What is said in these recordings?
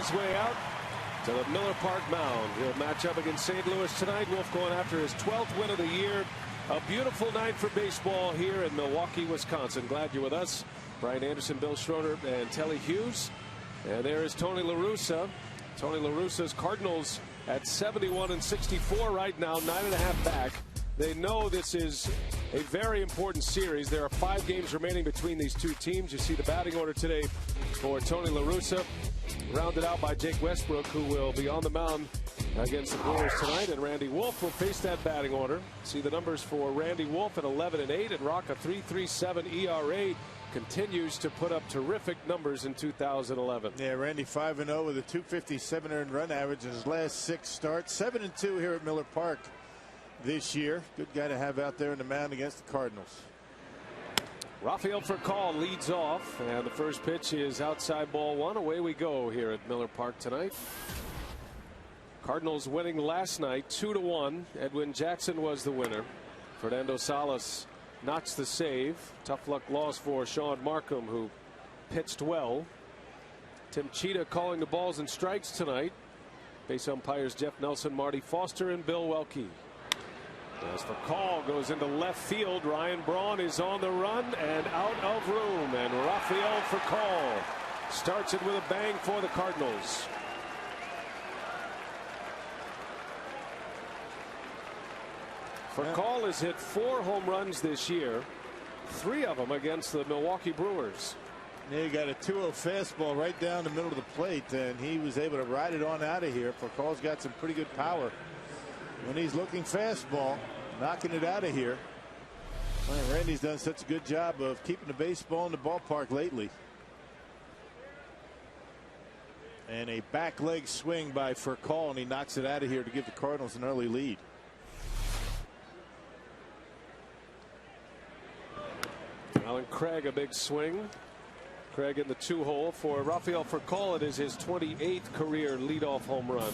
his way out to the Miller Park mound. He'll match up against St. Louis tonight. Wolf going after his 12th win of the year. A beautiful night for baseball here in Milwaukee, Wisconsin. Glad you're with us. Brian Anderson, Bill Schroeder, and Telly Hughes. And there is Tony La Russa. Tony La Russa's Cardinals at 71-64 right now, 9.5 back. They know this is a very important series. There are 5 games remaining between these two teams. You see the batting order today for Tony La Russa, rounded out by Jake Westbrook, who will be on the mound against the Brewers tonight, and Randy Wolf will face that batting order. See the numbers for Randy Wolf at 11-8 and Rock a 3.37 ERA. Continues to put up terrific numbers in 2011. Yeah, Randy 5-0 with a 257 earned run average in his last 6 starts. 7-2 here at Miller Park this year. Good guy to have out there in the mound against the Cardinals. Rafael Furcal leads off, and the first pitch is outside ball 1. Away we go here at Miller Park tonight. Cardinals winning last night 2-1. Edwin Jackson was the winner. Fernando Salas notched the save. Tough luck loss for Sean Markham, who pitched well. Tim Cheetah calling the balls and strikes tonight. Base umpires Jeff Nelson, Marty Foster, and Bill Welke. As Furcal goes into left field, Ryan Braun is on the run and out of room, and Rafael Furcal starts it with a bang for the Cardinals. Furcal has hit 4 home runs this year, 3 of them against the Milwaukee Brewers. Yeah, he got a 2-0 fastball right down the middle of the plate, and he was able to ride it on out of here. Furcal's got some pretty good power when he's looking fastball, knocking it out of here. Man, Randy's done such a good job of keeping the baseball in the ballpark lately. And a back leg swing by Furcal, and he knocks it out of here to give the Cardinals an early lead. Alan Craig, a big swing. Craig in the 2-hole for Rafael Furcal. It is his 28th career leadoff home run.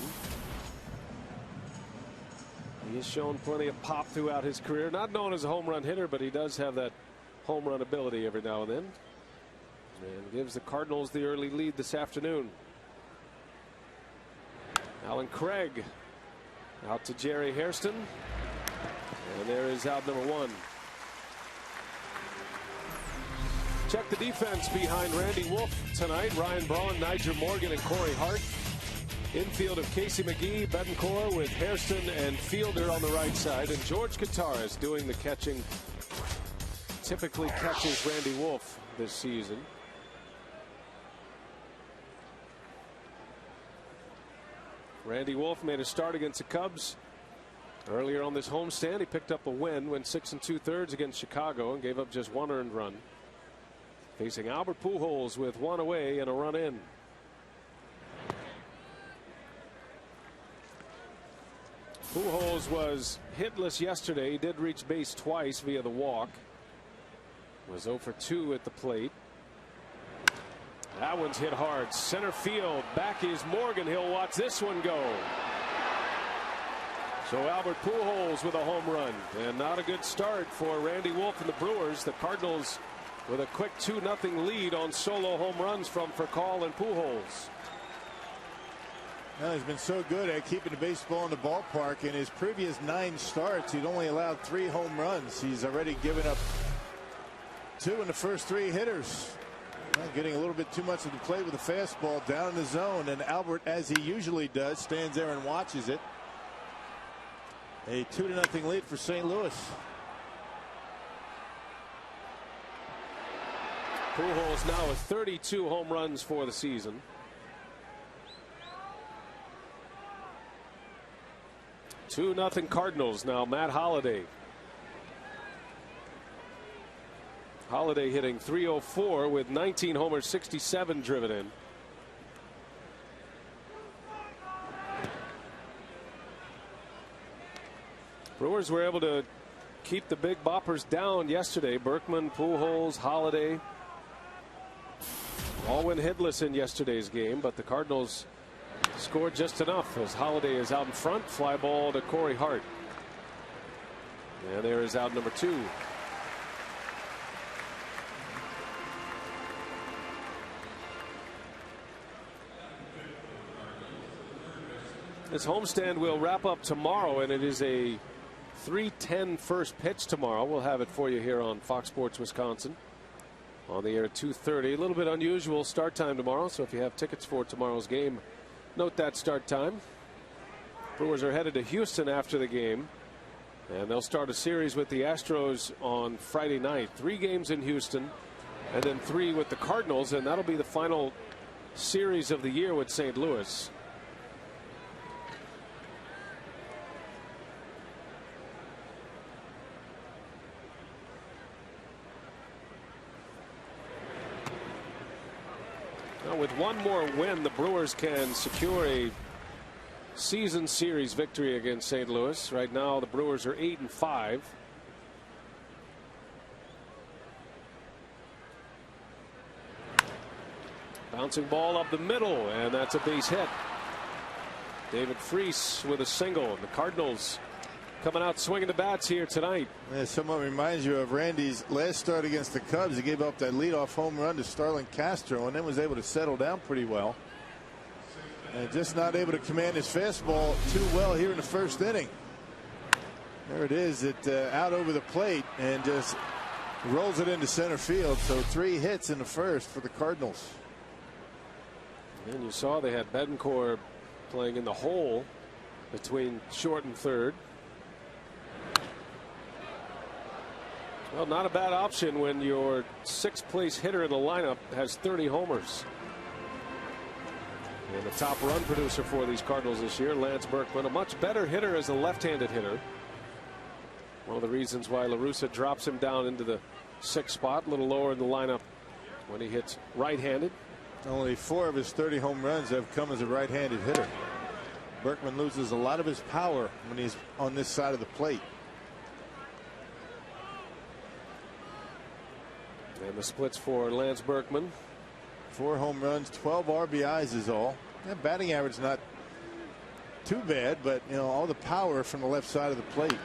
He has shown plenty of pop throughout his career. Not known as a home run hitter, but he does have that home run ability every now and then. And gives the Cardinals the early lead this afternoon. Alan Craig out to Jerry Hairston. And there is out number 1. Check the defense behind Randy Wolf tonight. Ryan Braun, Nigel Morgan, and Corey Hart. Infield of Casey McGee, Betancourt with Hairston and Fielder on the right side. And George Kataris doing the catching. Typically catches Randy Wolf this season. Randy Wolf made a start against the Cubs earlier on this homestand. He picked up a win, went 6 2/3 against Chicago, and gave up just 1 earned run. Facing Albert Pujols with 1 away and a run in. Pujols was hitless yesterday. He did reach base twice via the walk. Was 0 for 2 at the plate. That one's hit hard. Center field. Back is Morgan. He'll watch this one go. So Albert Pujols with a home run. And not a good start for Randy Wolf and the Brewers. The Cardinals with a quick 2-0 lead on solo home runs from Furcal and Pujols. Well, he's been so good at keeping the baseball in the ballpark. In his previous 9 starts, he'd only allowed 3 home runs. He's already given up 2 in the first 3 hitters. Well, getting a little bit too much of the plate with the fastball down in the zone, and Albert, as he usually does, stands there and watches it. A 2-0 lead for St. Louis. Pujols now with 32 home runs for the season. Two nothing Cardinals now. Matt Holliday. Holliday hitting .304 with 19 homers, 67 driven in. Brewers were able to keep the big boppers down yesterday. Berkman, Pujols, Holliday all went hitless in yesterday's game, but the Cardinals scored just enough as Holliday is out in front. Fly ball to Corey Hart. And there is out number 2. This homestand will wrap up tomorrow, and it is a 3:10 first pitch tomorrow. We'll have it for you here on Fox Sports Wisconsin on the air at 2:30. A little bit unusual start time tomorrow, so if you have tickets for tomorrow's game, note that start time. Brewers are headed to Houston after the game, and they'll start a series with the Astros on Friday night. 3 games in Houston and then 3 with the Cardinals, and that'll be the final series of the year with St. Louis. Now, with one more win, the Brewers can secure a season series victory against St. Louis. Right now the Brewers are 8-5. Bouncing ball up the middle, and that's a base hit. David Freese with a single. The Cardinals coming out swinging the bats here tonight. Yeah, somewhat reminds you of Randy's last start against the Cubs. He gave up that leadoff home run to Starlin Castro and then was able to settle down pretty well. And just not able to command his fastball too well here in the first inning. There it is, out over the plate and just rolls it into center field. So 3 hits in the first for the Cardinals. And you saw they had Betancourt playing in the hole between short and third. Well, not a bad option when your 6th place hitter in the lineup has 30 homers. And the top run producer for these Cardinals this year, Lance Berkman, a much better hitter as a left-handed hitter. One of the reasons why La Russa drops him down into the 6th spot, a little lower in the lineup when he hits right-handed. Only 4 of his 30 home runs have come as a right-handed hitter. Berkman loses a lot of his power when he's on this side of the plate. And the splits for Lance Berkman. 4 home runs, 12 RBIs is all. That batting average not too bad, but you know, all the power from the left side of the plate.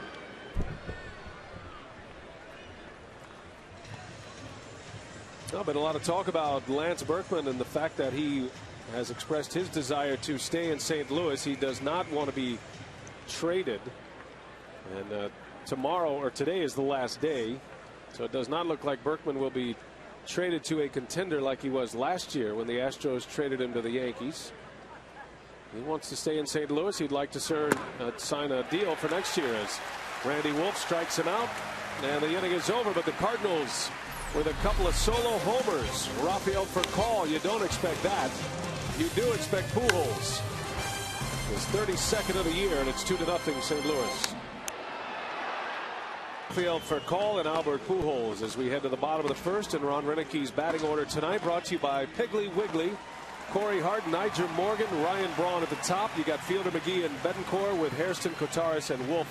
Well, been a lot of talk about Lance Berkman and the fact that he has expressed his desire to stay in St. Louis. He does not want to be traded. And tomorrow or today is the last day. So it does not look like Berkman will be traded to a contender like he was last year when the Astros traded him to the Yankees. He wants to stay in St. Louis. He'd like to sign a deal for next year as Randy Wolf strikes him out. And the inning is over, but the Cardinals with a couple of solo homers. Rafael Furcal, you don't expect that. You do expect Pujols. His 32nd of the year, and it's 2-0 St. Louis. Rafael Furcal and Albert Pujols as we head to the bottom of the first, and Ron Renicke's batting order tonight brought to you by Piggly Wiggly. Corey Hart, Niger Morgan, Ryan Braun at the top. You got Fielder, McGee, and Betancourt with Hairston, Kotaris, and Wolf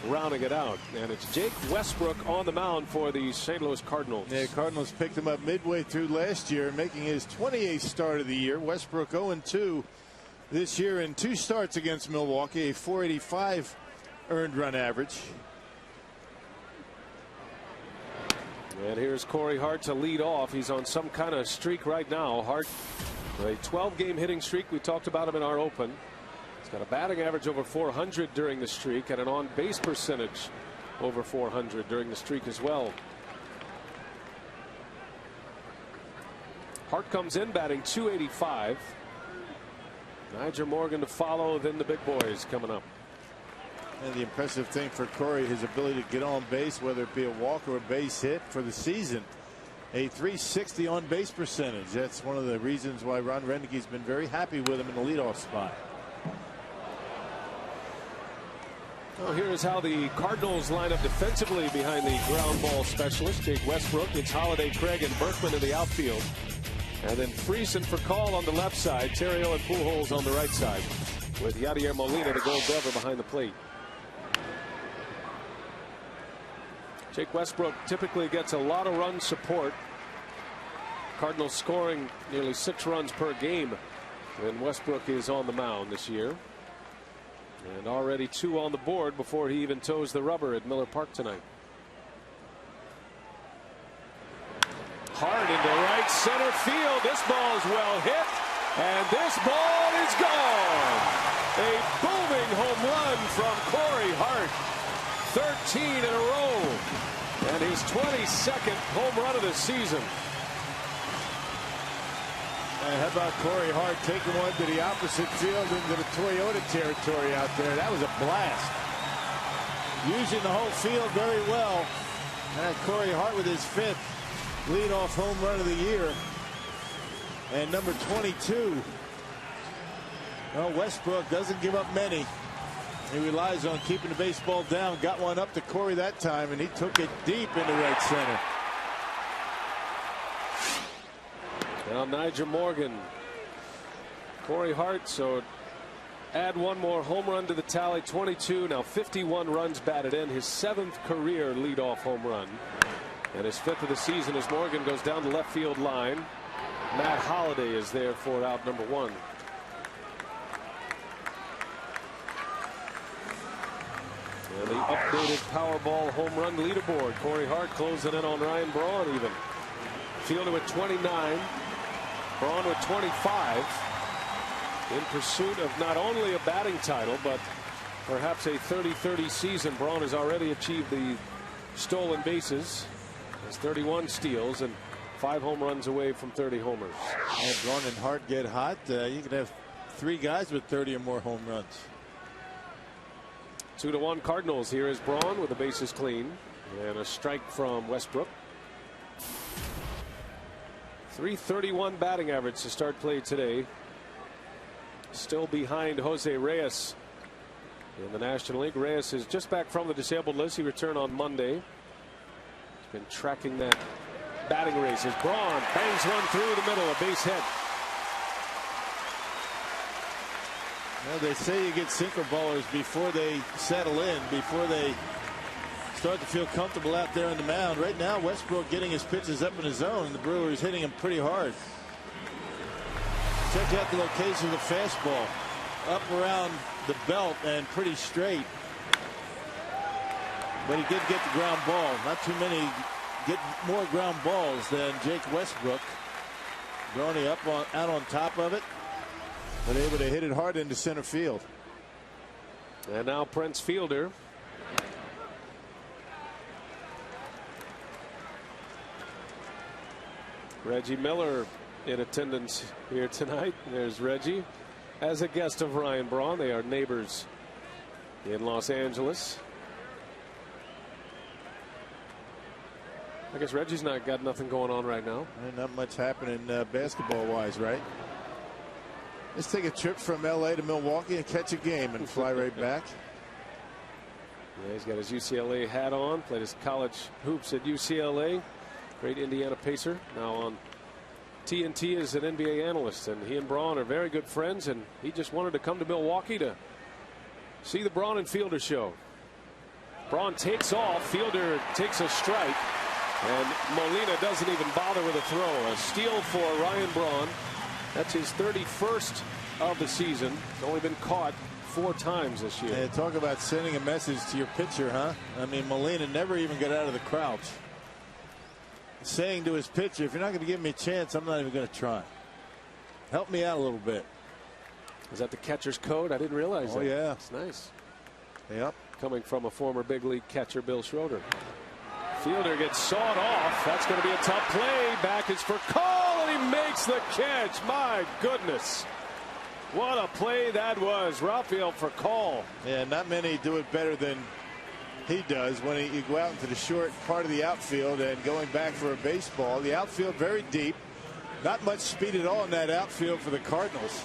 rounding it out. And it's Jake Westbrook on the mound for the St. Louis Cardinals. Yeah, Cardinals picked him up midway through last year, making his 28th start of the year. Westbrook 0-2 this year in 2 starts against Milwaukee, a .485 earned run average. And here's Corey Hart to lead off. He's on some kind of streak right now. Hart, a 12-game hitting streak. We talked about him in our open. He's got a batting average over .400 during the streak and an on-base percentage over .400 during the streak as well. Hart comes in batting .285. Niger Morgan to follow, then the big boys coming up. And the impressive thing for Corey, his ability to get on base, whether it be a walk or a base hit for the season. A .360 on base percentage. That's one of the reasons why Ron Renicke's been very happy with him in the leadoff spot. Well, here's how the Cardinals line up defensively behind the ground ball specialist, Jake Westbrook. It's Holiday, Craig, and Berkman in the outfield. And then Freese and Furcal on the left side. Theriot and Pujols on the right side. With Yadier Molina, the Gold Glover, behind the plate. Jake Westbrook typically gets a lot of run support. Cardinals scoring nearly 6 runs per game when Westbrook is on the mound this year. And already 2 on the board before he even toes the rubber at Miller Park tonight. Hard into right center field. This ball is well hit. And this ball is gone. A boom booming home run from Corey Hart. 13 in a row. And his 22nd home run of the season. And how about Corey Hart taking one to the opposite field into the Toyota territory out there? That was a blast. Using the whole field very well. And Corey Hart with his 5th leadoff home run of the year. And number 22. Well, Westbrook doesn't give up many. He relies on keeping the baseball down. Got one up to Corey that time, and he took it deep into right center. Now Nigel Morgan. Corey Hart, so add one more home run to the tally. 22, now 51 runs batted in. His 7th career leadoff home run. And his 5th of the season as Morgan goes down the left field line. Matt Holliday is there for out number 1. And the updated Powerball home run leaderboard. Corey Hart closing in on Ryan Braun even. Fielder with 29. Braun with 25. In pursuit of not only a batting title, but perhaps a 30-30 season. Braun has already achieved the stolen bases. Has 31 steals and 5 home runs away from 30 homers. And Braun and Hart get hot. You could have 3 guys with 30 or more home runs. 2-1 Cardinals. Here is Braun with the bases clean and a strike from Westbrook. .331 batting average to start play today. Still behind Jose Reyes in the National League. Reyes is just back from the disabled list. He returned on Monday. He's been tracking that batting race as Braun bangs one through the middle, a base hit. Well, they say you get sinker ballers before they settle in, before they start to feel comfortable out there on the mound. Right now, Westbrook getting his pitches up in his zone. The Brewers hitting him pretty hard. Check out the location of the fastball. Up around the belt and pretty straight. But he did get the ground ball. Not too many get more ground balls than Jake Westbrook. Brony up out on top of it, but able to hit it hard into center field. And now Prince Fielder. Reggie Miller in attendance here tonight. There's Reggie as a guest of Ryan Braun. They are neighbors in Los Angeles. I guess Reggie's got nothing going on right now. Not much happening basketball wise, right? Let's take a trip from LA to Milwaukee and catch a game and fly right back. Yeah, he's got his UCLA hat on. Played his college hoops at UCLA. Great Indiana Pacer. Now on TNT as an NBA analyst, and he and Braun are very good friends, and he just wanted to come to Milwaukee to see the Braun and Fielder show. Braun takes off. Fielder takes a strike, and Molina doesn't even bother with a throw. A steal for Ryan Braun. That's his 31st of the season. He's only been caught 4 times this year. And talk about sending a message to your pitcher, huh? I mean, Molina never even got out of the crouch. Saying to his pitcher, if you're not going to give me a chance, I'm not even going to try. Help me out a little bit. Is that the catcher's code? I didn't realize that. Oh, yeah. It's nice. Yep. Coming from a former big league catcher, Bill Schroeder. Fielder gets sawed off. That's going to be a tough play. Back is for Cole, and he makes the catch. My goodness. What a play that was. Rafael Furcal. Yeah, not many do it better than he does when you go out into the short part of the outfield and going back for a baseball. The outfield very deep. Not much speed at all in that outfield for the Cardinals.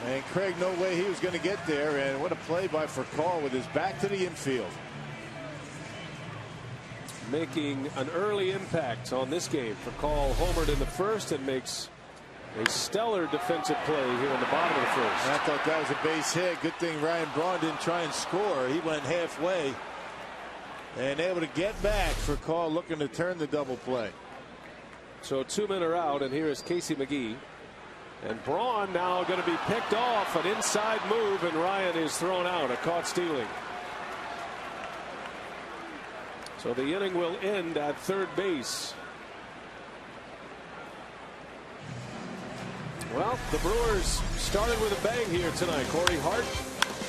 And Craig, no way he was going to get there. And what a play by Furcal with his back to the infield. Making an early impact on this game. Furcal homered in the first and makes a stellar defensive play here in the bottom of the first. And I thought that was a base hit. Good thing Ryan Braun didn't try and score. He went halfway and able to get back. Furcal looking to turn the double play. So 2 men are out, and here is Casey McGee. And Braun now going to be picked off. An inside move, and Ryan is thrown out. A caught stealing. So the inning will end at third base. Well, the Brewers started with a bang here tonight. Corey Hart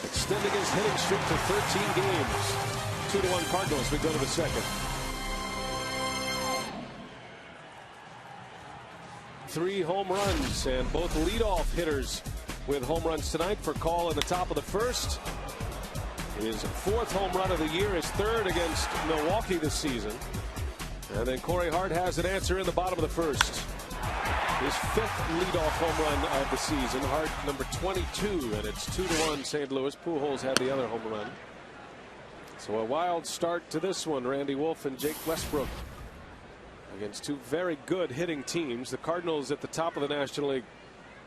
extending his hitting streak to 13 games. 2-1 Cardinals. We go to the second. 3 home runs, and both leadoff hitters with home runs tonight for Call in the top of the first. His 4th home run of the year, his 3rd against Milwaukee this season. And then Corey Hart has an answer in the bottom of the first. His 5th leadoff home run of the season. Hart number 22, and it's 2-1 St. Louis. Pujols had the other home run. So a wild start to this one. Randy Wolf and Jake Westbrook against 2 very good hitting teams. The Cardinals at the top of the National League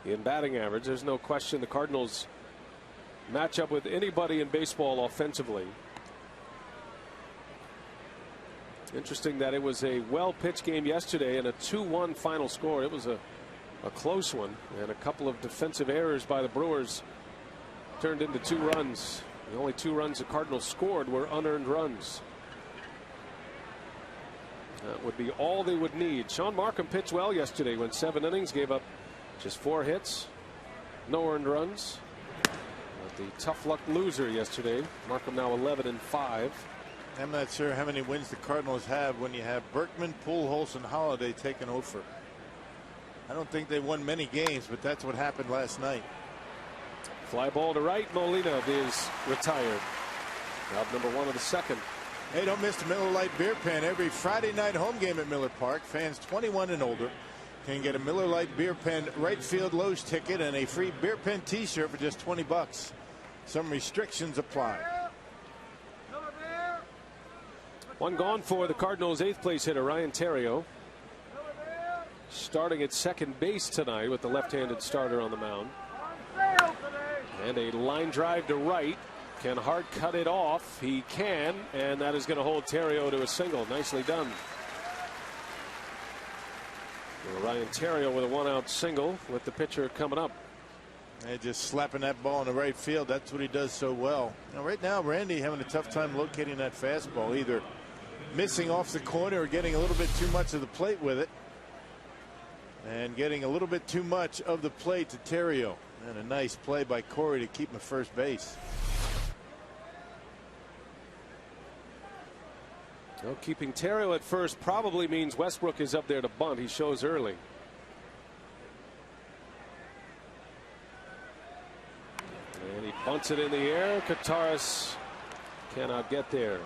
in batting average. There's no question the Cardinals match up with anybody in baseball offensively. Interesting that it was a well-pitched game yesterday and a 2-1 final score. It was a close one, and a couple of defensive errors by the Brewers turned into 2 runs. The only 2 runs the Cardinals scored were unearned runs. That would be all they would need. Sean Markham pitched well yesterday, went 7 innings, gave up just 4 hits, no earned runs. But the tough luck loser yesterday. Markham now 11-5. I'm not sure how many wins the Cardinals have when you have Berkman, Pujols, and Holiday taking over. I don't think they won many games, but that's what happened last night. Fly ball to right. Molina is retired. Job number 1 of the second. Hey, don't miss the Miller Lite beer pen. Every Friday night home game at Miller Park, fans 21 and older can get a Miller Lite beer pen right field Lowe's ticket and a free beer pen t-shirt for just $20. Some restrictions apply. 1 gone for the Cardinals' 8th place hitter Ryan Theriot, starting at second base tonight with the left-handed starter on the mound. And a line drive to right. Can Hart cut it off? He can, and that is going to hold Theriot to a single. Nicely done. Ryan Theriot with a 1-out single with the pitcher coming up. And just slapping that ball in the right field. That's what he does so well. Now, right now, Randy having a tough time locating that fastball, either missing off the corner or getting a little bit too much of the plate with it. And getting a little bit too much of the plate to Theriot. And a nice play by Corey to keep him at first base. Well, keeping Theriot at first probably means Westbrook is up there to bunt. He shows early. And he bunts it in the air. Kataris cannot get there.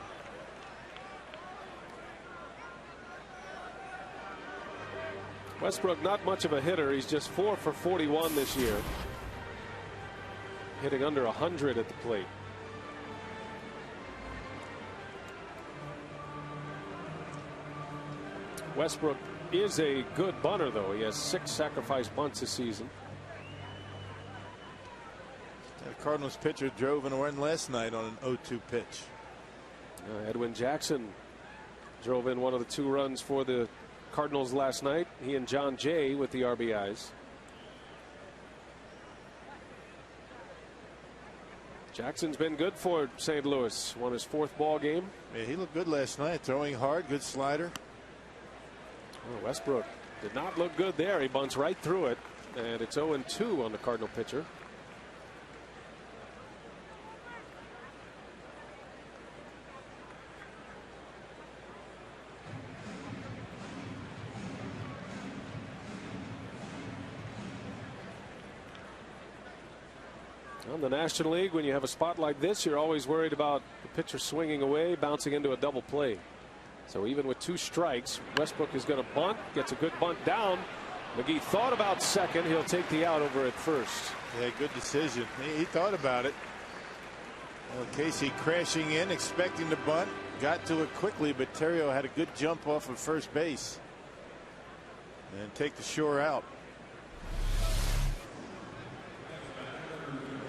Westbrook not much of a hitter. He's just 4 for 41 this year. Hitting under 100 at the plate. Westbrook is a good bunter, though. He has 6 sacrifice bunts this season. The Cardinals pitcher drove in a run last night on an 0-2 pitch. Edwin Jackson drove in one of the 2 runs for the Cardinals last night. He and John Jay with the RBIs. Jackson's been good for St. Louis. Won his 4th ball game. Yeah, he looked good last night, throwing hard, good slider. Oh, Westbrook did not look good there. He bunts right through it, and it's 0-2 on the Cardinal pitcher. In the National League, when you have a spot like this, you're always worried about the pitcher swinging away, bouncing into a double play. So even with 2 strikes, Westbrook is going to bunt, gets a good bunt down. McGee thought about second. He'll take the out over at first. Yeah, good decision. He thought about it. Well, Casey crashing in, expecting the bunt, got to it quickly, but Theriot had a good jump off of first base and take the shore out.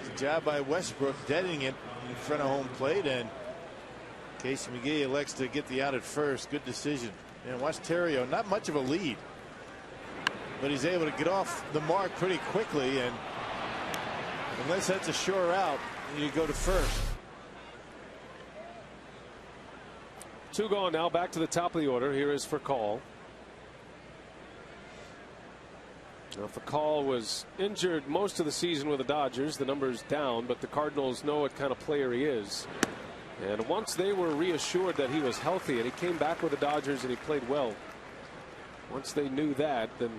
It's a job by Westbrook deadening it in front of home plate, and Casey McGee elects to get the out at first. Good decision. And watch Theriot, not much of a lead, but he's able to get off the mark pretty quickly, and unless that's a sure out, you go to first. 2 gone now. Back to the top of the order. Here is for call. Now, Fakal was injured most of the season with the Dodgers. The number's down, but the Cardinals know what kind of player he is. And once they were reassured that he was healthy and he came back with the Dodgers and he played well, once they knew that, then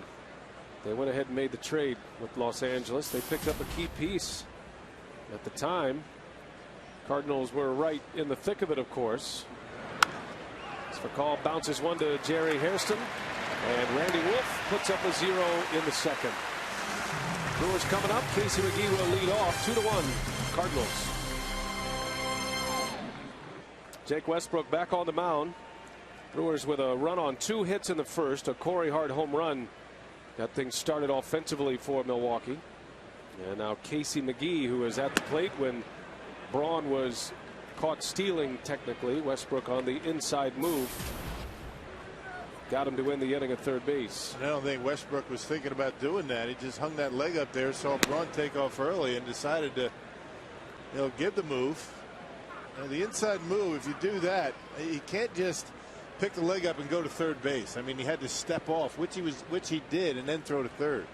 they went ahead and made the trade with Los Angeles. They picked up a key piece. At the time, Cardinals were right in the thick of it, of course. As Fakal bounces one to Jerry Hairston. And Randy Wolf puts up a 0 in the second. Brewers coming up. Casey McGee will lead off 2-1 Cardinals. Jake Westbrook back on the mound. Brewers with a run on 2 hits in the first. A Corey Hart home run got things started offensively for Milwaukee. And now Casey McGee, who was at the plate when Braun was caught stealing technically. Westbrook on the inside move. Got him to win the inning at third base. I don't think Westbrook was thinking about doing that. He just hung that leg up there, saw Braun take off early, and decided to, give the move. The inside move, if you do that, you can't just pick the leg up and go to third base. I mean, he had to step off, which he did, and then throw to third.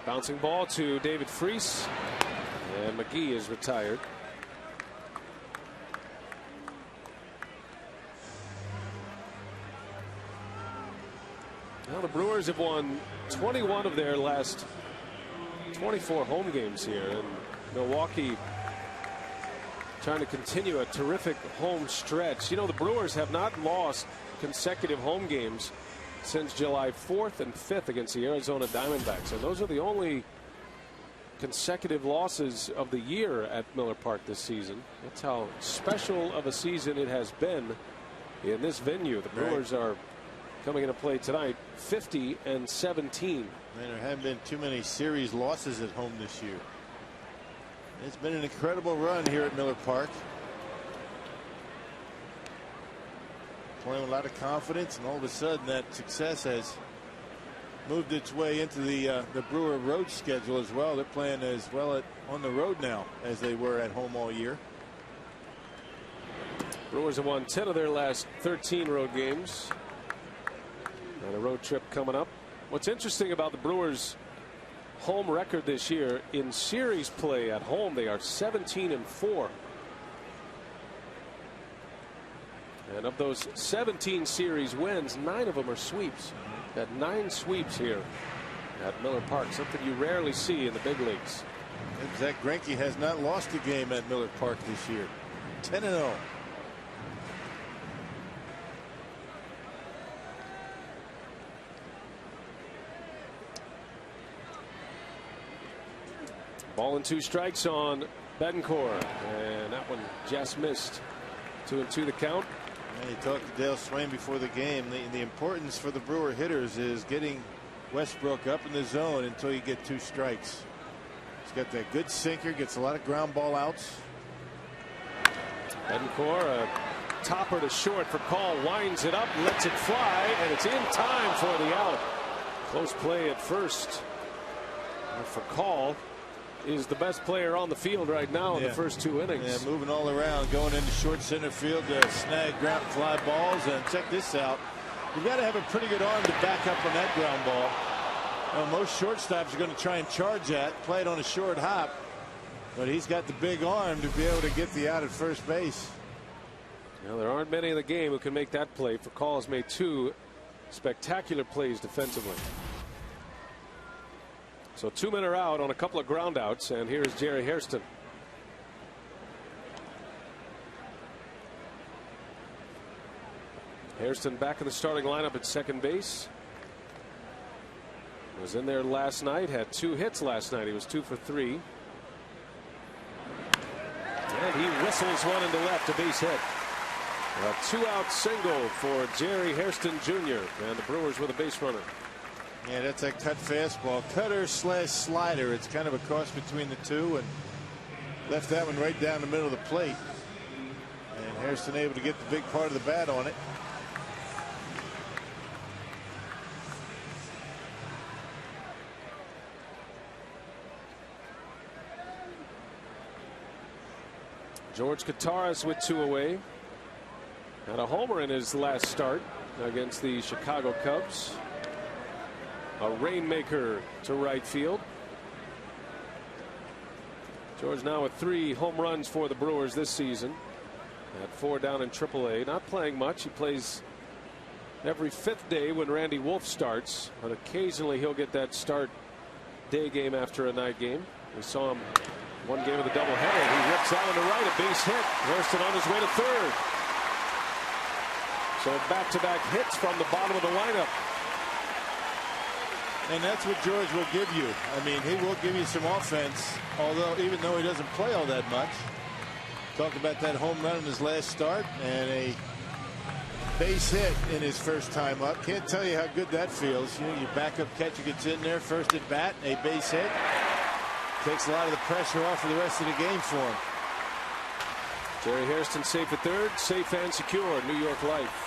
Bouncing ball to David Freese, and McGee is retired. Now the Brewers have won 21 of their last 24 home games here, and Milwaukee trying to continue a terrific home stretch. The Brewers have not lost consecutive home games since July 4th and 5th against the Arizona Diamondbacks, and those are the only consecutive losses of the year at Miller Park this season. That's how special of a season it has been in this venue. The Brewers are coming into play tonight 50-17. And there haven't been too many series losses at home this year. It's been an incredible run here at Miller Park. Playing with a lot of confidence, and all of a sudden that success has moved its way into the Brewer road schedule as well. They're playing as well on the road now as they were at home all year. Brewers have won 10 of their last 13 road games. And a road trip coming up. What's interesting about the Brewers' home record this year, in series play at home, they are 17-4. And of those 17 series wins, 9 of them are sweeps. Got 9 sweeps here at Miller Park, something you rarely see in the big leagues. And Zach Greinke has not lost a game at Miller Park this year. 10-0. Ball and 2 strikes on Betancourt, and that one just missed. 2-2 the count. And he talked to Dale Swain before the game. The importance for the Brewer hitters is getting Westbrook up in the zone until you get 2 strikes. He's got that good sinker, gets a lot of ground ball outs. Betancourt, a topper to short for Call, winds it up, lets it fly, and it's in time for the out. Close play at first. For Call is the best player on the field right now in the first 2 innings. Yeah, moving all around, going into short center field to snag ground fly balls. And check this out. You've got to have a pretty good arm to back up on that ground ball. Most shortstops are going to try and charge that, play it on a short hop. But he's got the big arm to be able to get the out at first base. Now, there aren't many in the game who can make that play. For Call has made 2 spectacular plays defensively. So 2 men are out on a couple of ground outs, and here's Jerry Hairston. Hairston back in the starting lineup at second base. Was in there last night, had 2 hits last night. He was 2 for 3. And he whistles one into left, a base hit. A 2-out single for Jerry Hairston Jr. and the Brewers with a base runner. Yeah, that's a cut fastball, cutter / slider. It's kind of a cross between the two, and left that one right down the middle of the plate. And Hairston able to get the big part of the bat on it. George Kataris with 2 away. Had a homer in his last start against the Chicago Cubs. A rainmaker to right field. George now with 3 home runs for the Brewers this season. At 4 down in AAA. Not playing much. He plays every 5th day when Randy Wolf starts, but occasionally he'll get that start day game after a night game. We saw him one game of the doubleheader. He rips out on the right, a base hit. Hairston on his way to 3rd. So back-to-back hits from the bottom of the lineup. And that's what George will give you. I mean, he will give you some offense, even though he doesn't play all that much. Talked about that home run in his last start and a base hit in his first time up. Can't tell you how good that feels. You know, your backup catcher gets in there, first at bat, a base hit. Takes a lot of the pressure off for the rest of the game for him. Jerry Hairston safe at 3rd, safe and secure. New York Life.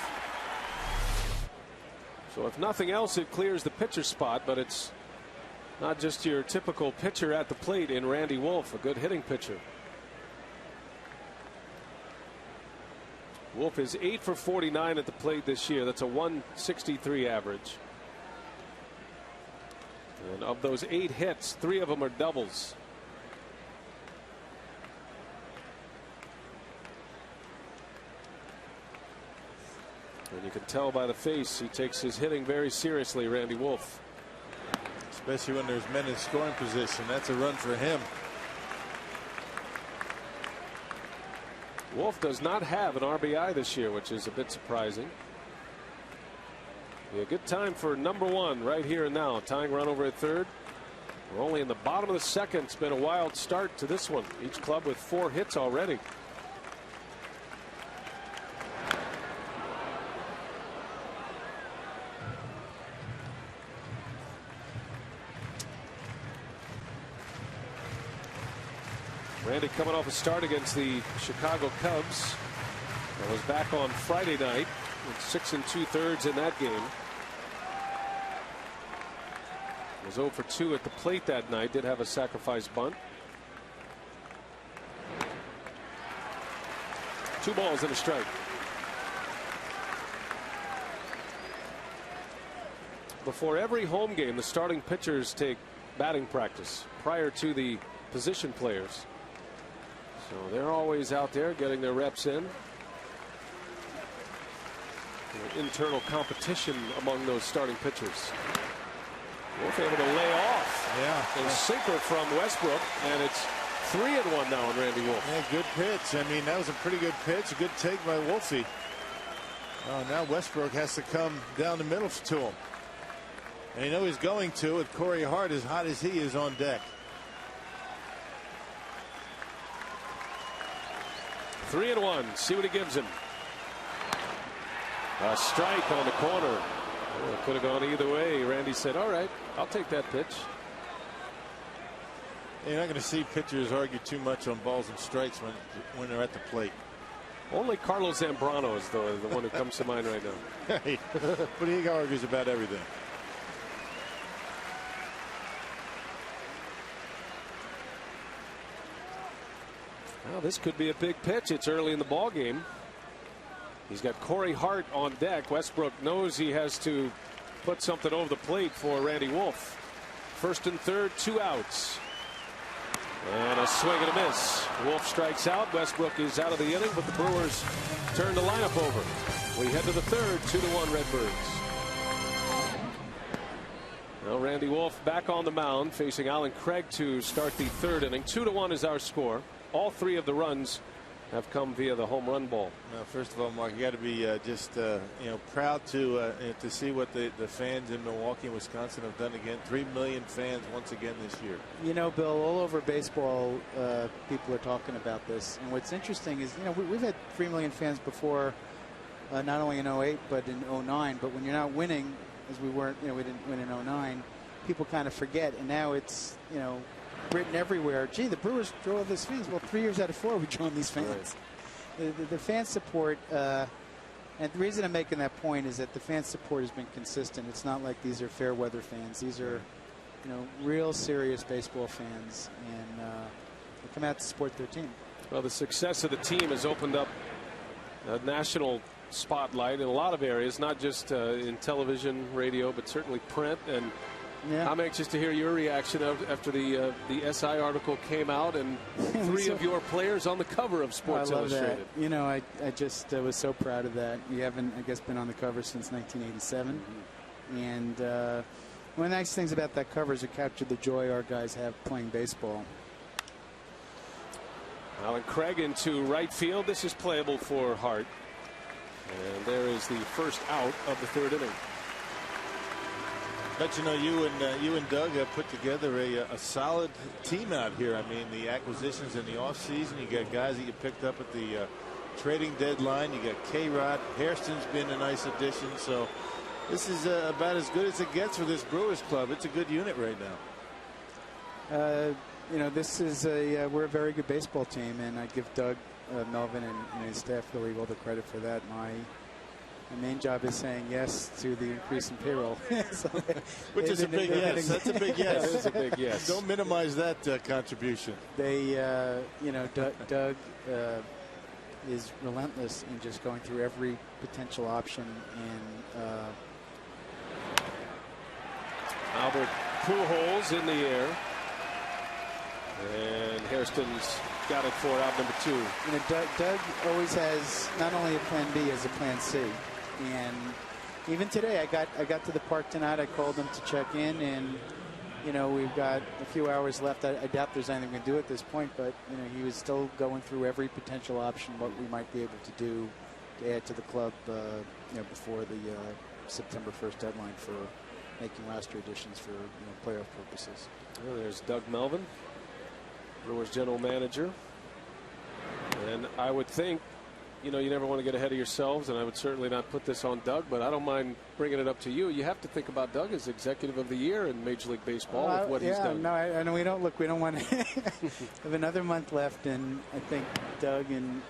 So if nothing else, it clears the pitcher spot, but it's not just your typical pitcher at the plate in Randy Wolf, a good hitting pitcher. Wolf is 8 for 49 at the plate this year. That's a 163 average. And of those 8 hits, 3 of them are doubles. And you can tell by the face he takes his hitting very seriously, Randy Wolf. Especially when there's men in scoring position. That's a run for him. Wolf does not have an RBI this year, which is a bit surprising. A good time for number 1 right here and now. Tying run over at 3rd. We're only in the bottom of the 2nd. It's been a wild start to this one. Each club with 4 hits already. Randy coming off a start against the Chicago Cubs. I was back on Friday night with 6 2/3 in that game. Was 0 for 2 at the plate that night. Did have a sacrifice bunt. 2 balls and a strike. Before every home game, the starting pitchers take batting practice prior to the position players. So they're always out there getting their reps in. Internal competition among those starting pitchers. Wolf able to lay off. Yeah. A sinker from Westbrook, and it's 3-1 now on Randy Wolf. Yeah, good pitch. I mean, that was a pretty good pitch. A good take by Wolfie. Oh, now Westbrook has to come down the middle to him. And you know he's going to with Corey Hart as hot as he is on deck. 3-1. See what he gives him. A strike on the corner. Oh, it could have gone either way. Randy said, all right, I'll take that pitch. You're not going to see pitchers argue too much on balls and strikes when they're at the plate. Only Carlos Zambrano is the one who comes to mind right now. But he argues about everything. Well, this could be a big pitch. It's early in the ball game. He's got Corey Hart on deck. Westbrook knows he has to put something over the plate for Randy Wolf. 1st and 3rd, 2 outs. And a swing and a miss. Wolf strikes out. Westbrook is out of the inning, but the Brewers turn the lineup over. We head to the 3rd, 2-1 Redbirds. Now Randy Wolf back on the mound, facing Alan Craig to start the 3rd inning. 2-1 is our score. All 3 of the runs have come via the home run ball. Now, first of all, Mark, you got to be proud to see what the fans in Milwaukee and Wisconsin have done again. 3 million fans once again this year. You know, Bill, all over baseball, people are talking about this. And what's interesting is, we've had 3 million fans before, not only in 08 but in 09. But when you're not winning, as we weren't, we didn't win in 09, people kind of forget. And now it's, written everywhere. Gee, the Brewers draw all these fans. Well, 3 years out of 4 we've drawn these fans. Right. The fan support, and the reason I'm making that point is that the fan support has been consistent. It's not like these are fair weather fans. These are, real serious baseball fans, and they come out to support their team. Well, the success of the team has opened up a national spotlight in a lot of areas, not just in television, radio, but certainly print. And Yeah. I'm anxious to hear your reaction after the SI article came out and 3 of your players on the cover of Sports Illustrated. That. You know, I just was so proud of that. We haven't, I guess, been on the cover since 1987. And one of the nice things about that cover is it captured the joy our guys have playing baseball. Alan Craig into right field. This is playable for Hart. And there is the first out of the 3rd inning. But you know, you and Doug have put together a solid team out here. I mean, the acquisitions in the offseason, you got guys that you picked up at the trading deadline. You got K-Rod. Hairston's been a nice addition. So this is about as good as it gets for this Brewers club. It's a good unit right now. You know, this is we're a very good baseball team, and I give Doug Melvin and his staff really all the credit for that. My main job is saying yes to the increase in payroll. Which is a big yes. That's a big yes. That is a big yes. Don't minimize that contribution. They, you know, Doug is relentless in just going through every potential option. And Albert Pujols in the air. And Hairston's got it for out number 2. You know, Doug always has not only a plan B, as a plan C. And even today, I got to the park tonight. I called him to check in, and you know, we've got a few hours left. I doubt there's anything we can do at this point, but you know, he was still going through every potential option, what we might be able to do to add to the club, you know, before the September 1st deadline for making roster additions for, you know, playoff purposes. Well, there's Doug Melvin, Brewers general manager, and I would think, you know, you never want to get ahead of yourselves, and I would certainly not put this on Doug, but I don't mind bringing it up to you. You have to think about Doug as executive of the year in Major League Baseball with what he's done. No, I know we don't want to have another month left, and I think Doug and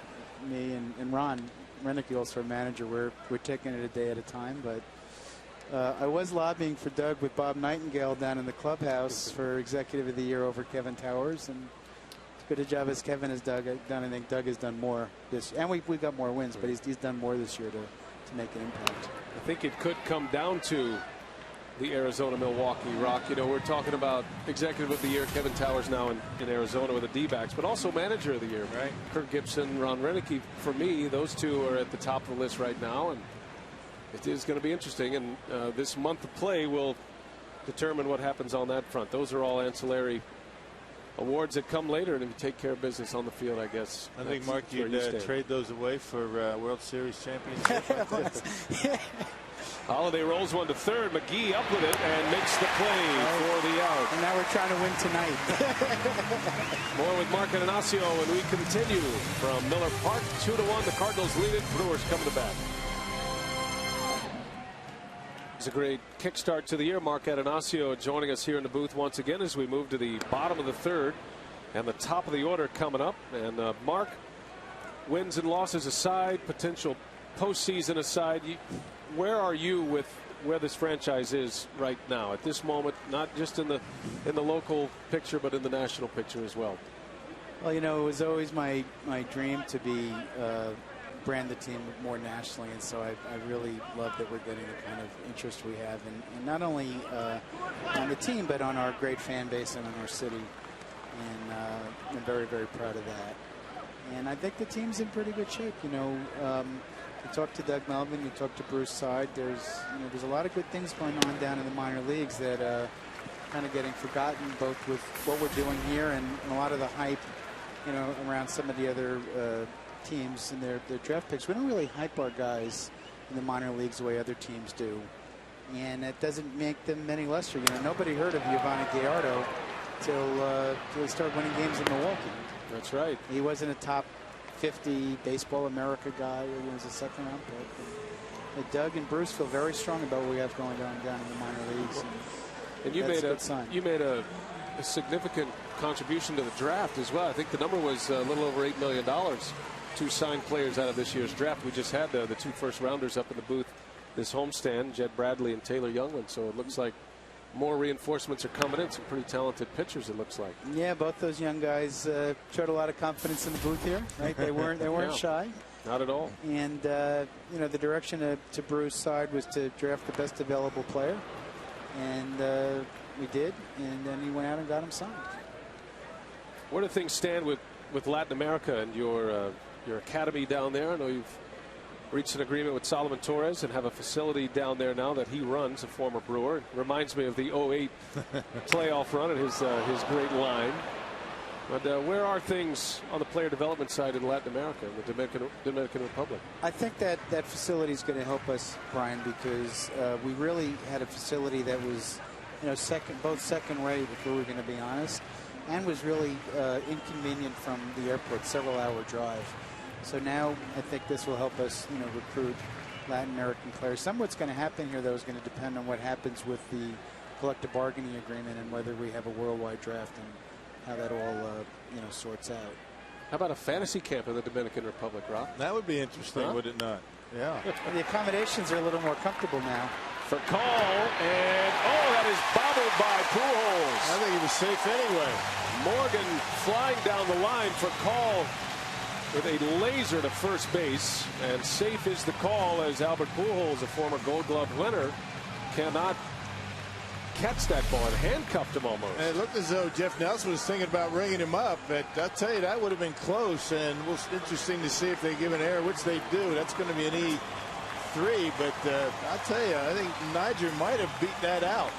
me and Ron Renicky, also our manager, we're taking it a day at a time. But I was lobbying for Doug with Bob Nightingale down in the clubhouse for executive of the year over Kevin Towers, and good a job as Kevin has done. I think Doug has done more this, and we got more wins, but he's done more this year to make an impact. I think it could come down to the Arizona-Milwaukee Rock. You know, we're talking about executive of the year, Kevin Towers now in Arizona with the D-backs, but also manager of the year, right? Kirk Gibson, Ron Renicky. For me, those two are at the top of the list right now, and it is going to be interesting. And this month of play will determine what happens on that front. Those are all ancillary awards that come later, and if you take care of business on the field, I guess. I think, Mark, you'd trade those away for World Series championship. Holiday rolls one to third. McGee up with it and makes the play for the out. And now we're trying to win tonight. More with Mark Anastasio, and we continue from Miller Park. 2-1. The Cardinals lead it. Brewers come to bat. It's a great kickstart to the year. Mark Atanasio joining us here in the booth once again as we move to the bottom of the 3rd and the top of the order coming up. And Mark, wins and losses aside, potential postseason aside, where are you with where this franchise is right now at this moment, not just in the local picture, but in the national picture as well? Well, you know, it was always my dream to be brand the team more nationally, and so I really love that we're getting the kind of interest we have, and not only on the team, but on our great fan base and on our city. And I'm very, very proud of that. And I think the team's in pretty good shape. You know, you talk to Doug Melvin, you talk to Bruce Side. There's a lot of good things going on down in the minor leagues that kind of getting forgotten, both with what we're doing here and a lot of the hype, you know, around some of the other teams and their draft picks. We don't really hype our guys in the minor leagues the way other teams do, and that doesn't make them any lesser. You know, nobody heard of Giovanni Gallardo till he started winning games in Milwaukee. That's right. He wasn't a top 50 Baseball America guy. He was a second round pick. But Doug and Bruce feel very strong about what we have going down in the minor leagues. And you made a significant contribution to the draft as well. I think the number was a little over $8 million to sign players out of this year's draft. We just had the 2 first-rounders up in the booth this homestand, Jed Bradley and Taylor Youngman. So it looks like more reinforcements are coming in. Some pretty talented pitchers, it looks like. Yeah, both those young guys showed a lot of confidence in the booth here. Right? They weren't shy. Not at all. And you know, the direction to Bruce's side was to draft the best available player. And we did, and then he went out and got him signed. Where do things stand with Latin America and your academy down there? I know you've reached an agreement with Solomon Torres and have a facility down there now that he runs, a former Brewer. It reminds me of the 08 playoff run and his great line. But where are things on the player development side in Latin America, in the Dominican Republic? I think that facility is going to help us, Brian, because we really had a facility that was, both second rate, if we were going to be honest, and was really inconvenient from the airport, several-hour drive. So now I think this will help us, recruit Latin American players. Some of what's going to happen here, though, is going to depend on what happens with the collective bargaining agreement and whether we have a worldwide draft and how that all, sorts out. How about a fantasy camp in the Dominican Republic, Rob? That would be interesting, would it not? Yeah. The accommodations are a little more comfortable now. For call, and that is bobbled by Pujols. I think he was safe anyway. Morgan flying down the line for call with a laser to first base, and safe is the call as Albert Pujols, a former Gold Glove winner, cannot catch that ball and handcuffed him almost. And it looked as though Jeff Nelson was thinking about ringing him up, but I'll tell you, that would have been close, and it was interesting to see if they give an error, which they do. That's going to be an E3, but I'll tell you, I think Niger might have beat that out.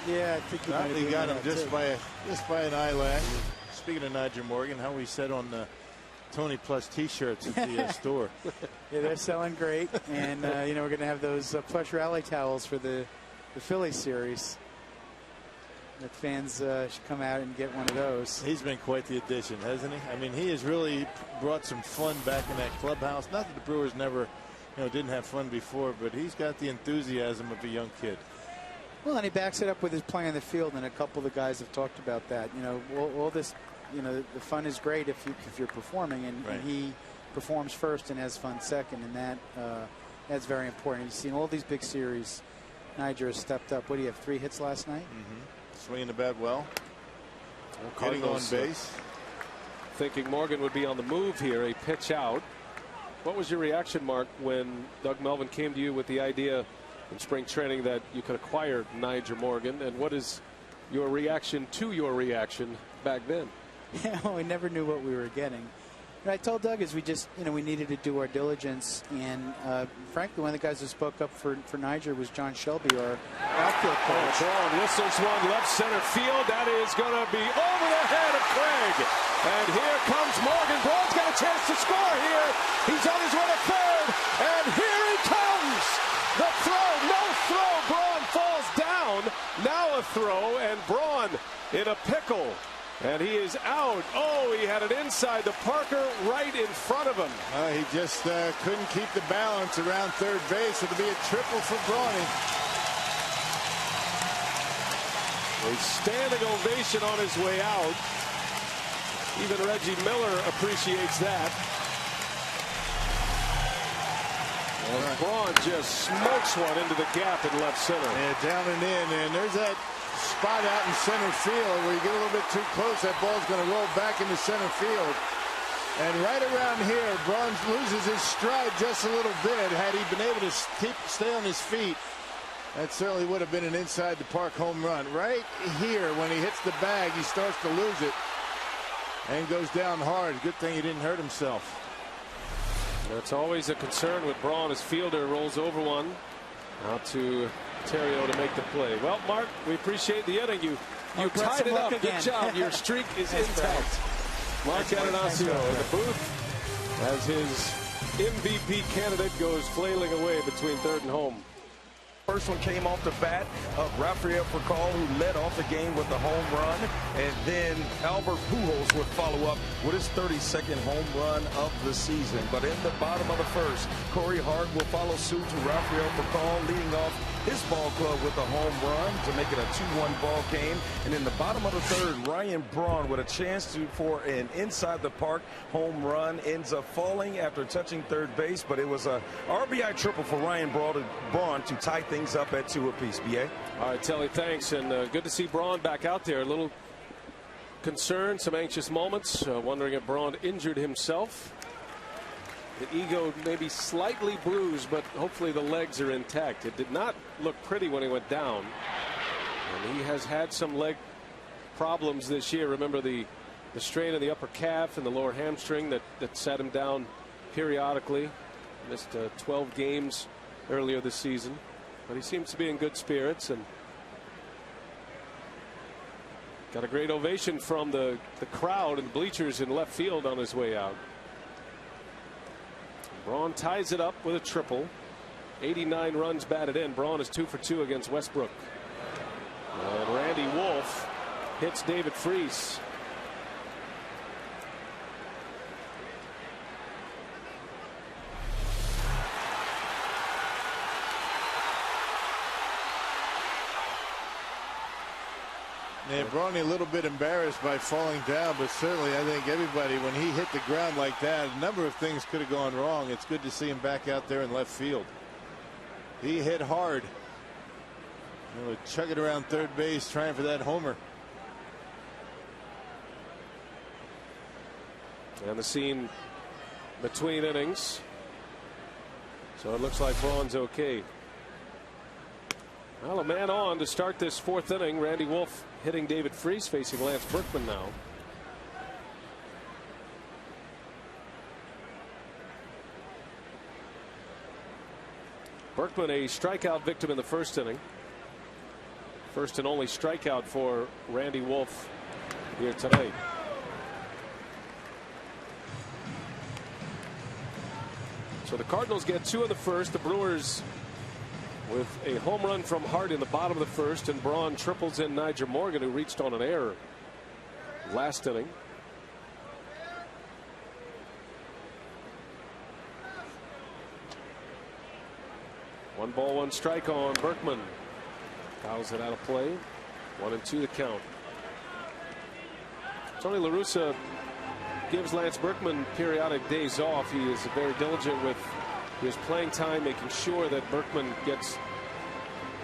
Yeah, I think he got him just by an eyelash. Speaking of Niger Morgan, how we said on the Tony Plus T-shirts at the store. Yeah, they're selling great, and we're going to have those plush rally towels for the Philly series. The fans should come out and get one of those. He's been quite the addition, hasn't he? I mean, he has really brought some fun back in that clubhouse. Not that the Brewers never, didn't have fun before, but he's got the enthusiasm of a young kid. Well, and he backs it up with his play on the field, and a couple of the guys have talked about that. All this, the fun is great if you're performing, and he performs first and has fun second, and that's very important. You've seen all these big series. Niger has stepped up. What do you have? 3 hits last night? Swinging the bat well. Getting on base. Thinking Morgan would be on the move here. A pitch out. What was your reaction, Mark, when Doug Melvin came to you with the idea in spring training that you could acquire Niger Morgan? And what is your reaction to your reaction back then? Yeah, we never knew what we were getting. What I told Doug is we just, we needed to do our diligence. And frankly, one of the guys who spoke up for Niger was John Shelby, our outfield coach. Braun whistles one left center field. That is going to be over the head of Craig. And here comes Morgan. Braun's got a chance to score here. He's on his way to third. And here he comes. The throw. No throw. Braun falls down. Now a throw. And Braun in a pickle. And he is out. Oh, he had it inside the Parker right in front of him. He just couldn't keep the balance around third base. It'll be a triple for Brawny. A standing ovation on his way out. Even Reggie Miller appreciates that. And Braun just smokes one into the gap in left center. Yeah, down and in. And there's that spot out in center field where you get a little bit too close, that ball's going to roll back into center field. And right around here, Braun loses his stride just a little bit. Had he been able to stay on his feet, that certainly would have been an inside the park home run. Right here, when he hits the bag, he starts to lose it and goes down hard. Good thing he didn't hurt himself. That's always a concern with Braun. His fielder rolls over one. Out to Terrio to make the play. Well, Mark, we appreciate the inning. You tied it up. Good job. Your streak is intact. Mark Atanasio in the booth as his MVP candidate goes flailing away between third and home. First one came off the bat of Rafael Furcal, who led off the game with the home run. And then Albert Pujols would follow up with his 32nd home run of the season. But in the bottom of the first, Corey Hart will follow suit to Rafael Furcal, leading off his ball club with a home run to make it a 2-1 ball game. And in the bottom of the third, Ryan Braun with a chance for an inside the park home run ends up falling after touching third base. But it was a RBI triple for Ryan Braun to tie things up at 2 apiece. BA. All right, Telly, thanks, and good to see Braun back out there. A little concern, some anxious moments, wondering if Braun injured himself. The ego maybe slightly bruised, but hopefully the legs are intact. It did not look pretty when he went down. And he has had some leg problems this year. Remember the strain in the upper calf and the lower hamstring that sat him down periodically. Missed 12 games earlier this season, but he seems to be in good spirits and got a great ovation from the crowd and bleachers in left field on his way out. Braun ties it up with a triple. 89 runs batted in. Braun is 2 for 2 against Westbrook. And Randy Wolf hits David Freese. Yeah, Brawny a little bit embarrassed by falling down, but certainly I think everybody, when he hit the ground like that, a number of things could have gone wrong. It's good to see him back out there in left field. He hit hard. Chugging around third base trying for that homer. And the scene between innings. So it looks like Braun's okay. Well, a man on to start this fourth inning. Randy Wolf hitting David Freese, facing Lance Berkman now. Berkman a strikeout victim in the first inning. First and only strikeout for Randy Wolf here tonight. So the Cardinals get 2 in the first. The Brewers with a home run from Hart in the bottom of the first, and Braun triples in Nyjer Morgan, who reached on an error last inning. One ball, one strike on Berkman. Fouls it out of play. 1-2 the count. Tony La Russa gives Lance Berkman periodic days off. He is very diligent with his playing time, making sure that Berkman gets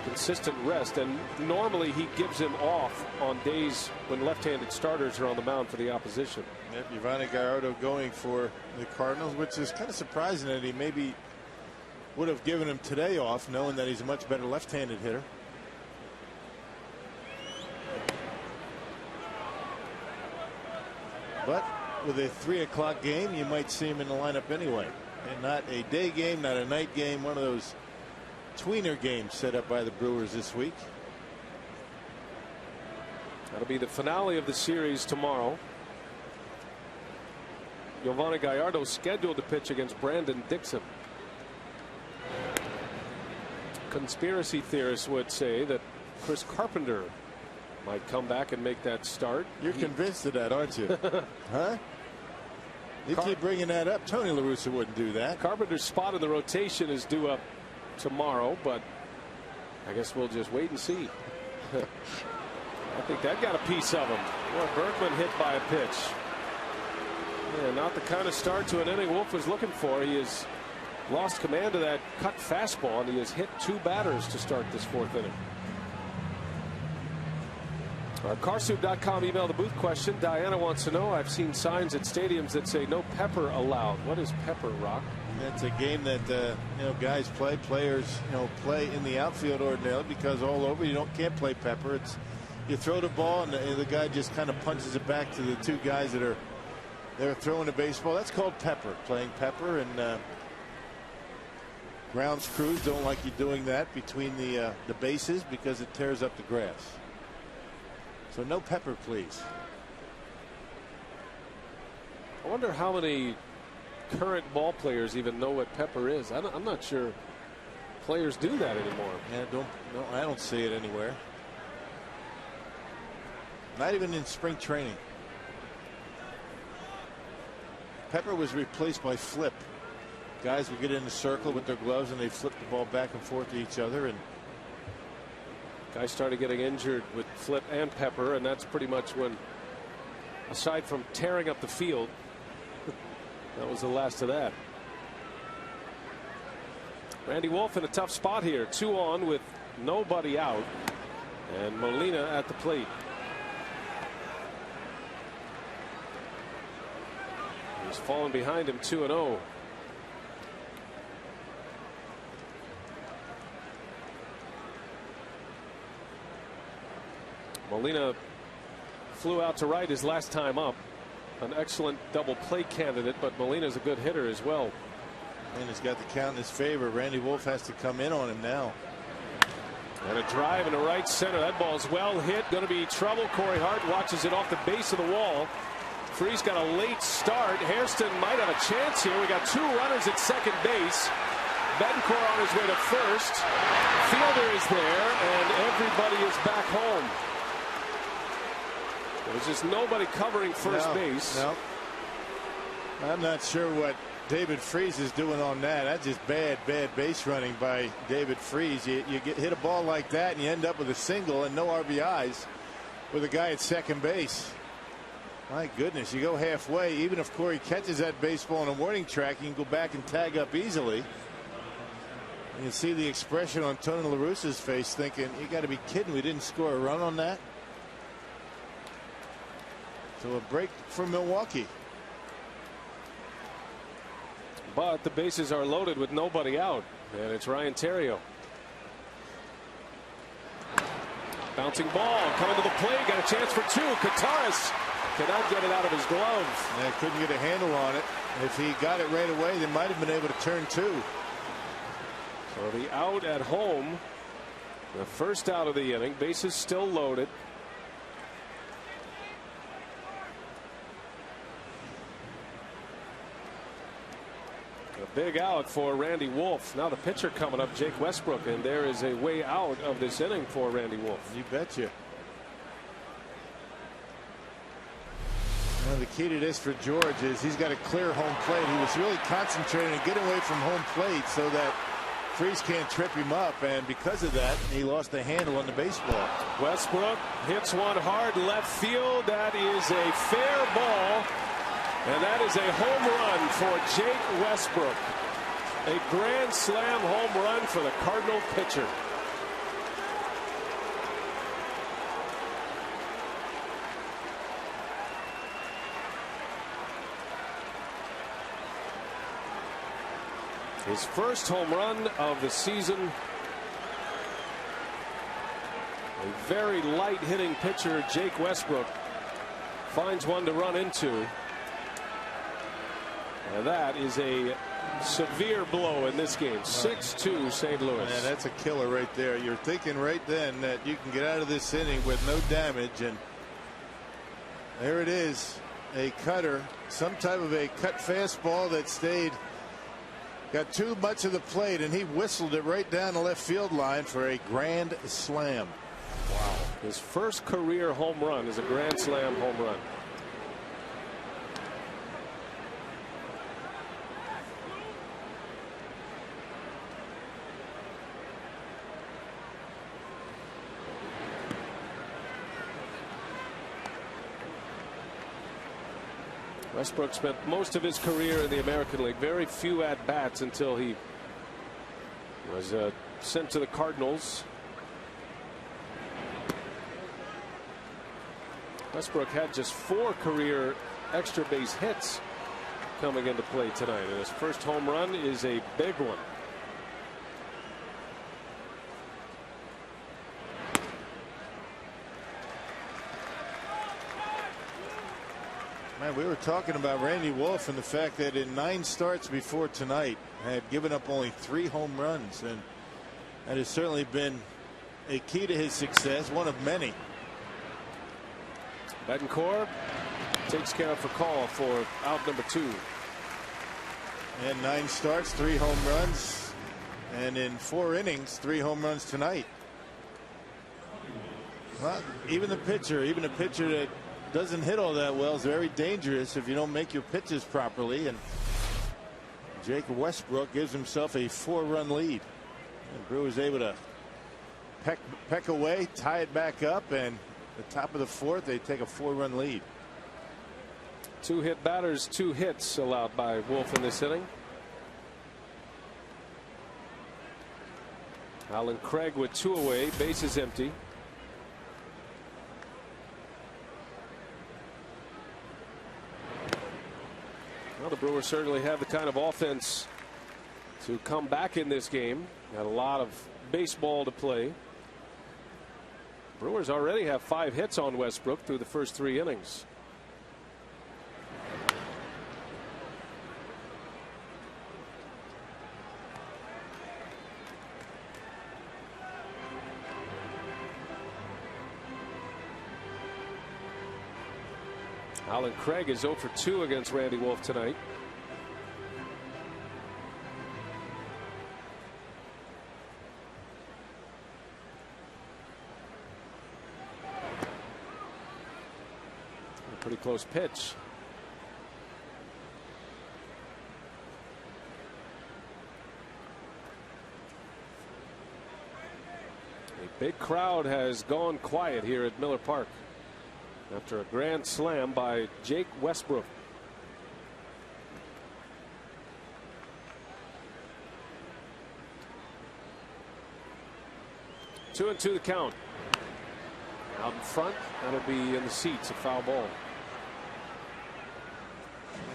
consistent rest, and normally he gives him off on days when left-handed starters are on the mound for the opposition. Yep, Yovani Gallardo going for the Cardinals, which is kind of surprising that he maybe would have given him today off, knowing that he's a much better left-handed hitter. But with a 3 o'clock game, you might see him in the lineup anyway. And not a day game, not a night game, one of those tweener games set up by the Brewers this week. That'll be the finale of the series tomorrow. Yovani Gallardo scheduled to pitch against Brandon Dixon. Conspiracy theorists would say that Chris Carpenter might come back and make that start. You're convinced of that, aren't you? Huh? You keep bringing that up. Tony La Russa wouldn't do that. Carpenter's spot in the rotation is due up tomorrow, but I guess we'll just wait and see. I think that got a piece of him. Well, Berkman hit by a pitch. Yeah, not the kind of start to an inning Wolf was looking for. He has lost command of that cut fastball, and he has hit 2 batters to start this fourth inning. Carsoup.com email the booth question. Diana wants to know, I've seen signs at stadiums that say no pepper allowed. What is pepper, Rock? That's a game that guys play, players play in the outfield ordinarily, because all over you can't play pepper. It's you throw the ball and the guy just kind of punches it back to the 2 guys that are throwing the baseball. That's called pepper, playing pepper, and grounds crews don't like you doing that between the bases because it tears up the grass. So no pepper, please. I wonder how many current ball players even know what pepper is. I'm not sure players do that anymore. Yeah, I don't see it anywhere. Not even in spring training. Pepper was replaced by flip. Guys would get in a circle with their gloves and they flip the ball back and forth to each other, and guys started getting injured with flip and pepper, and that's pretty much when, aside from tearing up the field, that was the last of that. Randy Wolf in a tough spot here. 2 on with nobody out, and Molina at the plate. He's fallen behind him 2-0. Molina flew out to right his last time up. An excellent double play candidate, but Molina's a good hitter as well. And he's got the count in his favor. Randy Wolf has to come in on him now. And a drive into right center. That ball's well hit. Going to be trouble. Corey Hart watches it off the base of the wall. Freese got a late start. Hairston might have a chance here. We got 2 runners at second base. Betancourt on his way to first. Fielder is there, and everybody is back home. There's just nobody covering first base. No. I'm not sure what David Freese is doing on that. That's just bad base running by David Freese. You hit a ball like that and you end up with a single and no RBIs with a guy at second base. My goodness, you go halfway. Even if Corey catches that baseball on a warning track, you can go back and tag up easily. You can see the expression on Tony La Russa's face, thinking, you got to be kidding, we didn't score a run on that. So a break for Milwaukee. But the bases are loaded with nobody out, and it's Ryan Theriot. Bouncing ball coming to the plate, got a chance for 2. Kataris cannot get it out of his glove. Yeah, couldn't get a handle on it. If he got it right away, they might have been able to turn 2. So the out at home, the first out of the inning, bases still loaded. A big out for Randy Wolf. Now the pitcher coming up, Jake Westbrook, and there is a way out of this inning for Randy Wolf. You betcha. Well, the key to this for George is he's got a clear home plate. He was really concentrating on getting away from home plate so that Freese can't trip him up, and because of that, he lost the handle on the baseball. Westbrook hits one hard left field. That is a fair ball, and that is a home run for Jake Westbrook. A grand slam home run for the Cardinal pitcher. His first home run of the season. A very light hitting pitcher, Jake Westbrook, finds one to run into. And that is a severe blow in this game. 6-2 St. Louis. Man, that's a killer right there. You're thinking right then that you can get out of this inning with no damage, and there it is. A cutter, some type of a cut fastball that stayed. Got too much of the plate, and he whistled it right down the left field line for a grand slam. Wow. His first career home run is a grand slam home run. Westbrook spent most of his career in the American League. Very few at-bats until he was sent to the Cardinals. Westbrook had just 4 career extra base hits coming into play tonight, and his first home run is a big one. Man, we were talking about Randy Wolf and the fact that in 9 starts before tonight had given up only 3 home runs, and that has certainly been a key to his success, one of many. Betancourt takes care of a call for out number 2. And 9 starts, 3 home runs, and in 4 innings, 3 home runs tonight. Well, even a pitcher that doesn't hit all that well is very dangerous if you don't make your pitches properly, and Jake Westbrook gives himself a 4-run lead. And Brewers able to peck away, tie it back up, and at the top of the 4th they take a 4-run lead. 2 hit batters, 2 hits allowed by Wolf in this inning. Alan Craig with 2 away, bases empty. Well, the Brewers certainly have the kind of offense to come back in this game. Got a lot of baseball to play. Brewers already have 5 hits on Westbrook through the first 3 innings. Alan Craig is 0 for 2 against Randy Wolf tonight. A pretty close pitch. A big crowd has gone quiet here at Miller Park after a grand slam by Jake Westbrook. Two and 2 the count. Out in front, that'll be in the seats, a foul ball.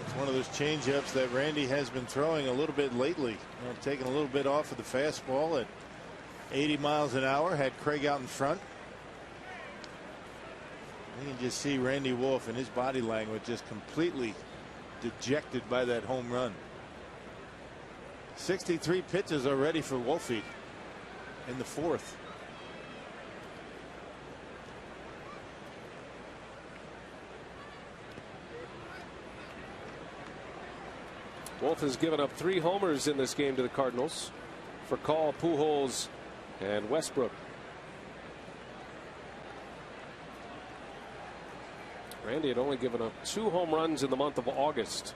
It's one of those changeups that Randy has been throwing a little bit lately. Taking a little bit off of the fastball at 80 miles an hour. Had Craig out in front. You can just see Randy Wolf and his body language just completely dejected by that home run. 63 pitches already for Wolfie in the 4th. Wolf has given up 3 homers in this game to the Cardinals for Call, Pujols, and Westbrook. Randy had only given up 2 home runs in the month of August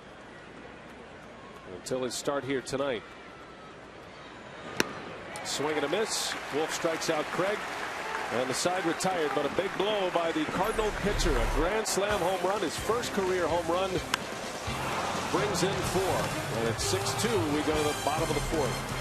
until his start here tonight. Swing and a miss. Wolf strikes out Craig, and the side retired, but a big blow by the Cardinal pitcher. A grand slam home run, his first career home run, brings in 4, and at 6-2 we go to the bottom of the 4th.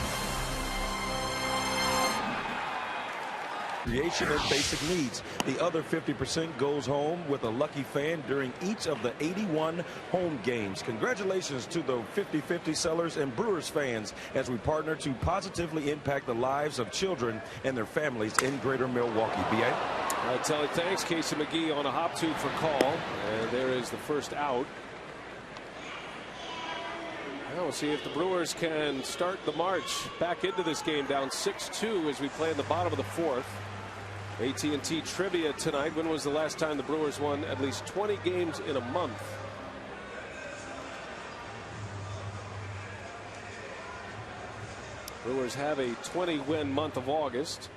Creation and basic needs. The other 50% goes home with a lucky fan during each of the 81 home games. Congratulations to the 50/50 sellers and Brewers fans as we partner to positively impact the lives of children and their families in greater Milwaukee. B.A. I tell you, thanks. Casey McGee on a hop tube for Call, and there is the first out. Now we'll see if the Brewers can start the march back into this game down 6-2 as we play in the bottom of the 4th. AT&T trivia tonight. When was the last time the Brewers won at least 20 games in a month? Brewers have a 20-win month of August.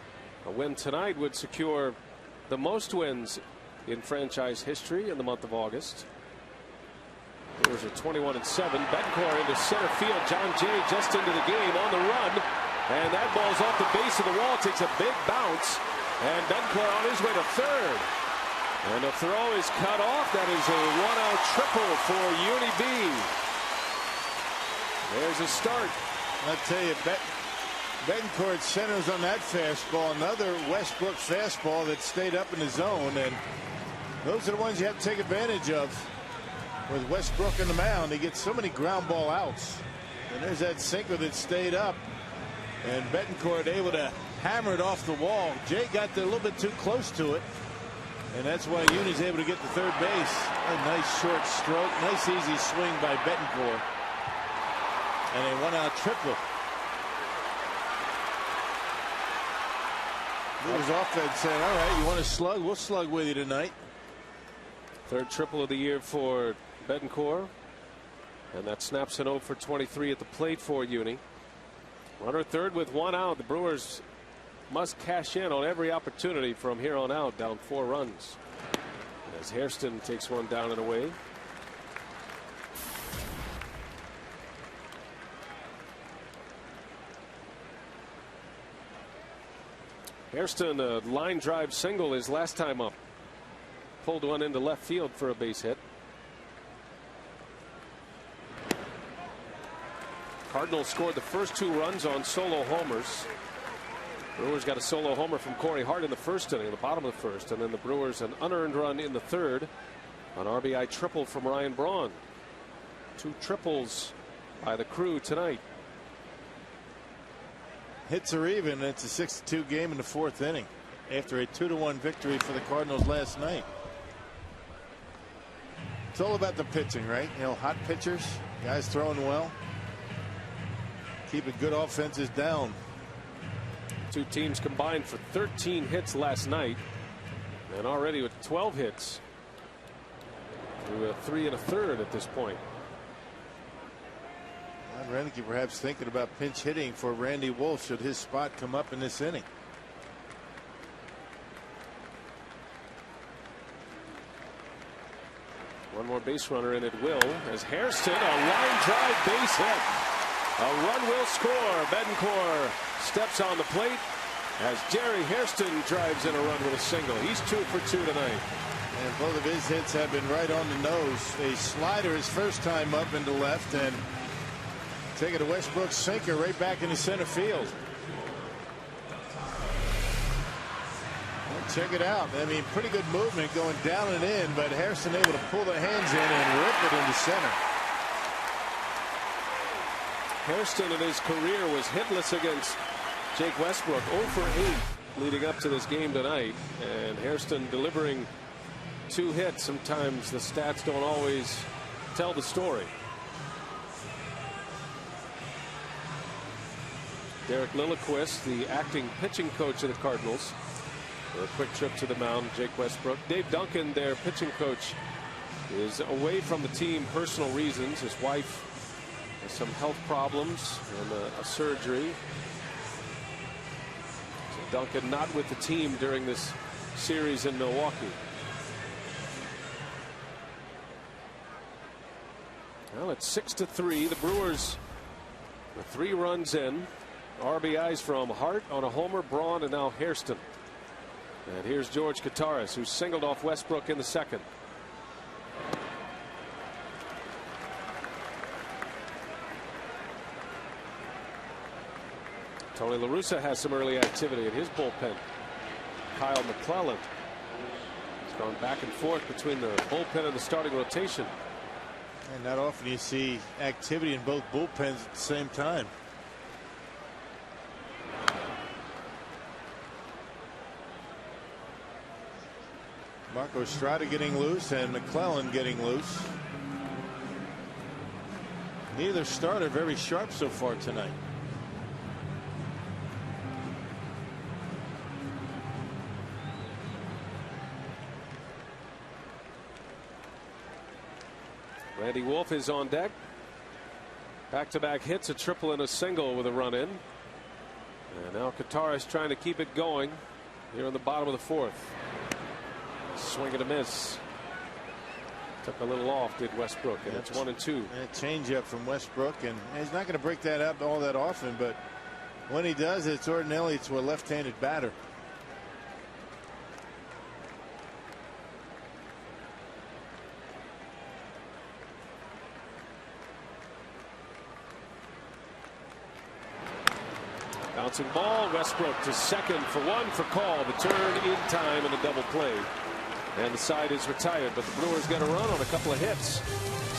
A win tonight would secure the most wins in franchise history in the month of August. Brewers are 21-7. Betancourt into center field. John Jay just into the game on the run, and that ball's off the base of the wall. Takes a big bounce. And Betancourt on his way to 3rd. And the throw is cut off. That is a 1-out triple for Uni B. There's a start. I'll tell you, Betancourt centers on that fastball. Another Westbrook fastball that stayed up in the zone. And those are the ones you have to take advantage of. With Westbrook in the mound, he gets so many ground ball outs. And there's that sinker that stayed up. And Betancourt able to hammer it off the wall. Jay got there a little bit too close to it, and that's why Uni's able to get to 3rd base. A nice short stroke, nice easy swing by Betancourt, and a 1-out triple. Brewers offense saying, all right, you want to slug? We'll slug with you tonight. 3rd triple of the year for Betancourt, and that snaps an 0 for 23 at the plate for Uni. Runner 3rd with 1 out. The Brewers must cash in on every opportunity from here on out, down 4 runs. As Hairston takes one down and away. Hairston, a line drive single his last time up. Pulled one into left field for a base hit. Cardinals scored the first 2 runs on solo homers. Brewers got a solo homer from Corey Hart in the 1st inning, in the bottom of the 1st, and then the Brewers an unearned run in the 3rd, an RBI triple from Ryan Braun. 2 triples by the crew tonight. Hits are even. It's a 6-2 game in the 4th inning. after a 2-1 victory for the Cardinals last night. It's all about the pitching, right? You know, hot pitchers, guys throwing well, keeping good offenses down. Two teams combined for 13 hits last night, and already with 12 hits through 3 1/3 at this point. Ron Renneke perhaps thinking about pinch hitting for Randy Wolf should his spot come up in this inning. One more base runner, and it will, as Hairston, a line drive base hit. A run will score. Betancourt steps on the plate as Jerry Hairston drives in a run with a single. He's 2 for 2 tonight. And both of his hits have been right on the nose. A slider his first time up into left, and taking a Westbrook's sinker right back into center field. Check it out. I mean, pretty good movement going down and in, but Hairston able to pull the hands in and rip it into center. Hairston in his career was hitless against Jake Westbrook, 0 for 8 leading up to this game tonight, and Hairston delivering 2 hits. Sometimes the stats don't always tell the story. Derek Lilliquist, the acting pitching coach of the Cardinals, for a quick trip to the mound. Jake Westbrook. Dave Duncan, their pitching coach, is away from the team personal reasons. His wife has some health problems and a surgery. So Duncan not with the team during this series in Milwaukee. Well, it's 6-3. The Brewers with 3 runs in. RBIs from Hart on a homer, Braun, and now Hairston. And here's George Kataris, who singled off Westbrook in the second. Tony La Russa has some early activity in his bullpen. Kyle McClellan has gone back and forth between the bullpen and the starting rotation. And not often you see activity in both bullpens at the same time. Marco Estrada getting loose and McClellan getting loose. Neither starter very sharp so far tonight. Randy Wolf is on deck. Back-to-back hits, a triple and a single with a run in. And now Kataris trying to keep it going here in the bottom of the 4th. Swing and a miss. Took a little off, did Westbrook, and it's 1-2. And a changeup from Westbrook, and he's not going to break that up all that often, but when he does, it's ordinarily to a left-handed batter. Bouncing ball, Westbrook to second for 1 for call. The turn in time and a double play. And the side is retired, but the Brewers got a run on a couple of hits.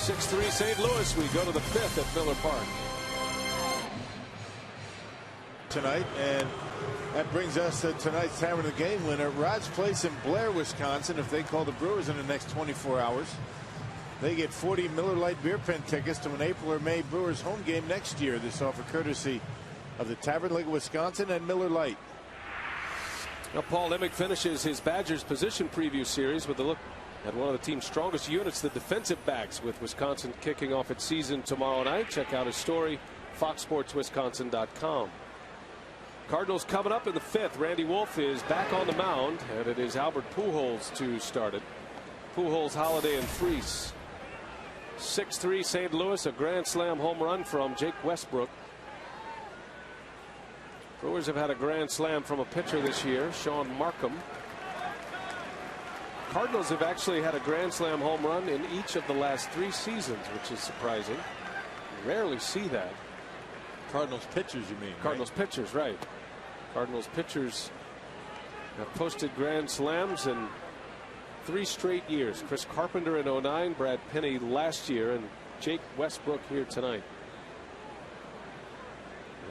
6-3 St. Louis. We go to the 5th at Miller Park. Tonight, and that brings us to tonight's Tavern of the Game winner, Rod's Place in Blair, Wisconsin. If they call the Brewers in the next 24 hours, they get 40 Miller Lite beer pen tickets to an April or May Brewers home game next year. This offer courtesy of the Tavern League of Wisconsin and Miller Lite. Now Paul Emick finishes his Badgers position preview series with a look at one of the team's strongest units, the defensive backs, with Wisconsin kicking off its season tomorrow night. Check out his story, foxsportswisconsin.com. Cardinals coming up in the 5th. Randy Wolf is back on the mound, and it is Albert Pujols to start it. Pujols, Holiday, and Freese. 6-3 St. Louis, a grand slam home run from Jake Westbrook. Brewers have had a grand slam from a pitcher this year, Sean Markham. Cardinals have actually had a grand slam home run in each of the last 3 seasons, which is surprising. You rarely see that. Cardinals pitchers, you mean? Cardinals pitchers, right. Cardinals pitchers have posted grand slams in 3 straight years. Chris Carpenter in 09, Brad Penny last year, and Jake Westbrook here tonight.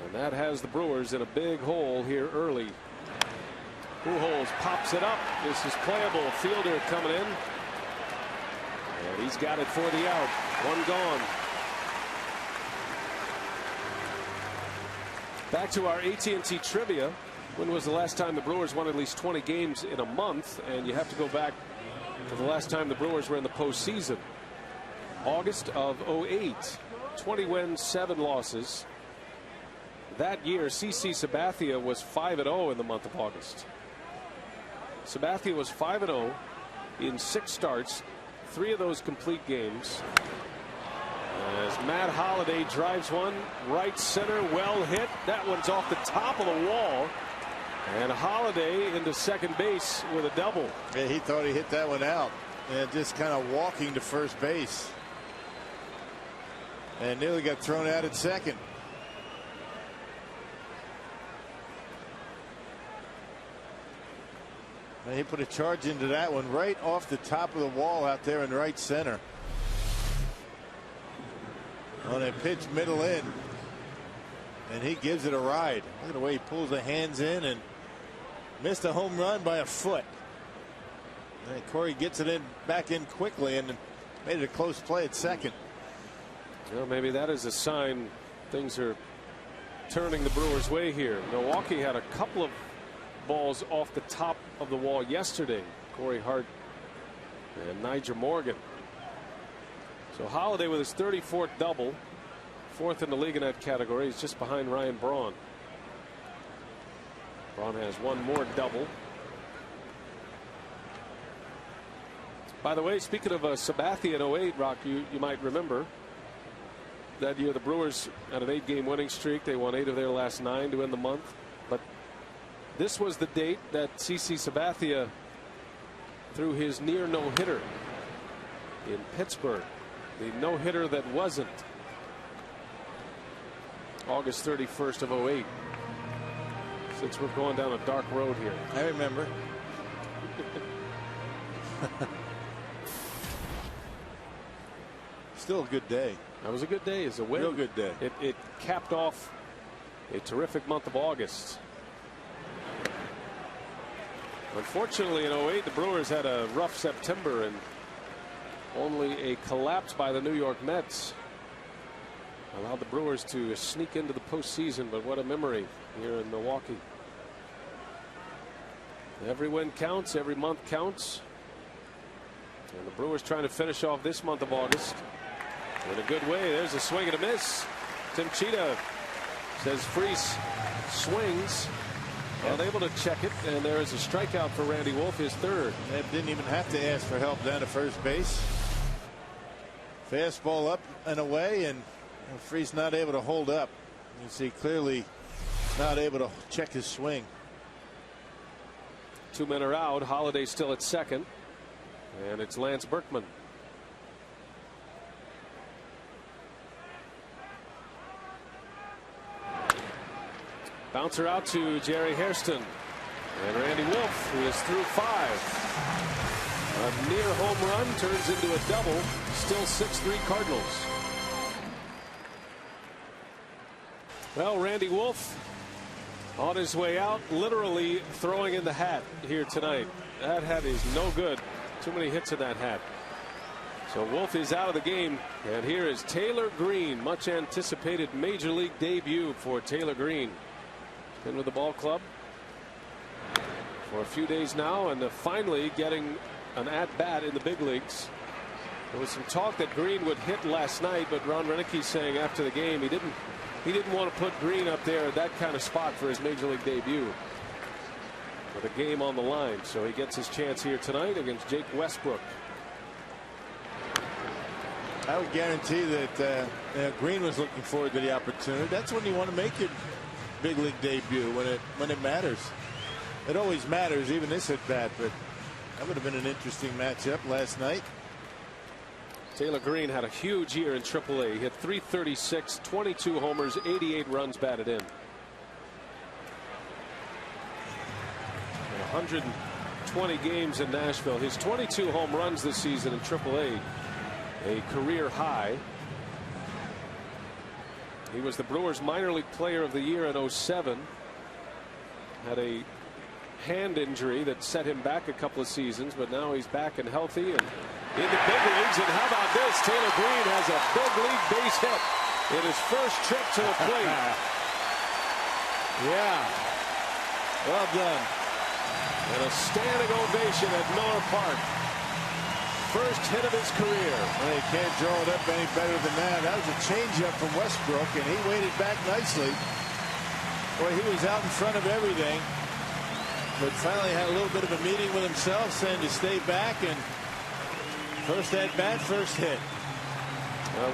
And that has the Brewers in a big hole here early. Pujols pops it up. This is playable. Fielder coming in. And he's got it for the out. One gone. Back to our AT&T trivia. When was the last time the Brewers won at least 20 games in a month? And you have to go back to the last time the Brewers were in the postseason. August of 08. 20 wins, 7 losses. That year, CC Sabathia was 5-0 in the month of August. Sabathia was 5-0 in 6 starts, 3 of those complete games. As Matt Holliday drives one right center, well hit. That one's off the top of the wall. And Holliday into second base with a double. Yeah, he thought he hit that one out. And just kind of walking to first base. And nearly got thrown out at second. And he put a charge into that one right off the top of the wall out there in right center. On a pitch middle in. And he gives it a ride. Look at the way he pulls the hands in and missed a home run by a foot. And Corey gets it in back in quickly and made it a close play at second. Well, maybe that is a sign things are turning the Brewers' way here. Milwaukee had a couple of balls off the top of the wall yesterday. Corey Hart and Nigel Morgan. So Holliday with his 34th double, 4th in the league in that category. He's just behind Ryan Braun. Braun has one more double. By the way, speaking of Sabathia in 08, Rock, you might remember that year the Brewers had an 8-game winning streak. They won 8 of their last 9 to end the month. But this was the date that CC Sabathia threw his near no-hitter in Pittsburgh. The no-hitter that wasn't. August 31st of 08. Since we're going down a dark road here. I remember. Still a good day. That was a good day. It's a win. Real good day. It capped off a terrific month of August. Unfortunately, in 08, the Brewers had a rough September and only a collapse by the New York Mets allowed the Brewers to sneak into the postseason. But what a memory here in Milwaukee. Every win counts. Every month counts. And the Brewers trying to finish off this month of August in a good way. There's a swing and a miss. Tim Cheetah says Freese swings. Unable to check it, and there is a strikeout for Randy Wolf, his 3rd. That didn't even have to ask for help down to first base. Fastball up and away, and Freese not able to hold up. You see clearly not able to check his swing. 2 men are out. Holliday still at second, and it's Lance Berkman. Bouncer out to Jerry Hairston. And Randy Wolf, who is through 5. A near home run turns into a double. Still 6-3 Cardinals. Well, Randy Wolf on his way out, literally throwing in the hat here tonight. That hat is no good. Too many hits in that hat. So Wolf is out of the game. And here is Taylor Green. Much anticipated major league debut for Taylor Green. Been with the ball club for a few days now, and finally getting an at-bat in the big leagues. There was some talk that Green would hit last night, but Ron Renicky saying after the game he didn't want to put Green up there at that kind of spot for his major league debut with a game on the line. So he gets his chance here tonight against Jake Westbrook. I would guarantee that Green was looking forward to the opportunity. That's when you want to make your big league debut, when it matters. It always matters, even this at bat, but that would have been an interesting matchup last night. Taylor Green had a huge year in AAA. He hit .336, 22 homers, 88 runs batted in. 120 games in Nashville. His 22 home runs this season in AAA, a career high. He was the Brewers minor league player of the year in 07. Had a hand injury that set him back a couple of seasons, but now he's back and healthy and in the big leagues. And how about this? Taylor Green has a big league base hit in his first trip to the plate. Yeah. Well done. And a standing ovation at Miller Park. First hit of his career. Well, you can't draw it up any better than that. That was a changeup from Westbrook, and he waited back nicely. Boy, he was out in front of everything, but finally had a little bit of a meeting with himself, saying to stay back, and first at bat, first hit.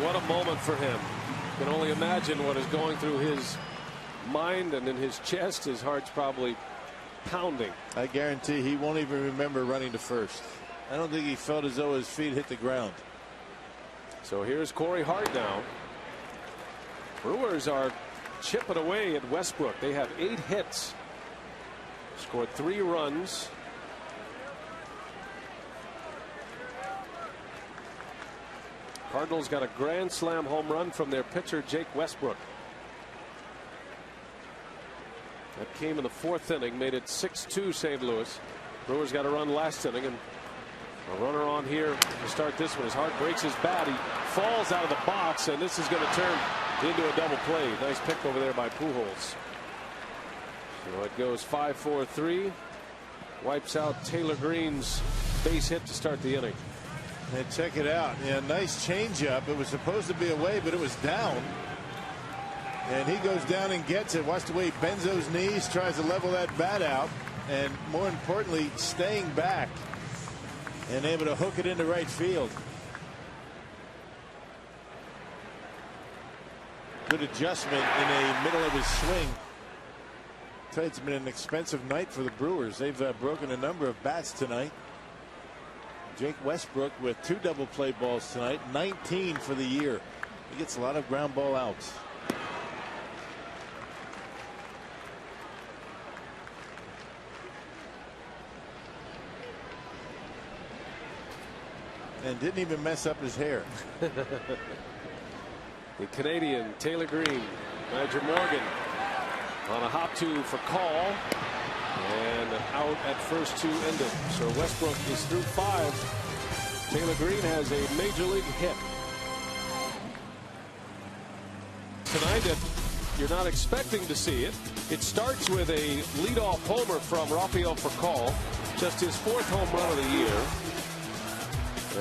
What a moment for him. You can only imagine what is going through his mind and in his chest. His heart's probably pounding. I guarantee he won't even remember running to first. I don't think he felt as though his feet hit the ground. So here's Corey Hart now. Brewers are chipping away at Westbrook. They have 8 hits. Scored 3 runs. Cardinals got a grand slam home run from their pitcher Jake Westbrook. That came in the 4th inning, made it 6-2 St. Louis. Brewers got a run last inning, and a runner on here to start this one. His Hart breaks his bat. He falls out of the box, and this is going to turn into a double play. Nice pick over there by Pujols. So it goes 5-4-3. Wipes out Taylor Green's base hit to start the inning. And check it out. Yeah, nice changeup. It was supposed to be away, but it was down. And he goes down and gets it. Watch the way he bends those knees, tries to level that bat out, and more importantly, staying back and able to hook it into right field. Good adjustment in the middle of his swing. I'll tell you, it's been an expensive night for the Brewers. They've broken a number of bats tonight. Jake Westbrook with 2 double play balls tonight, 19 for the year. He gets a lot of ground ball outs. And didn't even mess up his hair. The Canadian Taylor Green. Roger Morgan on a hop to for call, and out at first to end it. So Westbrook is through 5. Taylor Green has a major league hit tonight that you're not expecting to see it. It starts with a leadoff homer from Rafael Furcal, just his 4th home run of the year.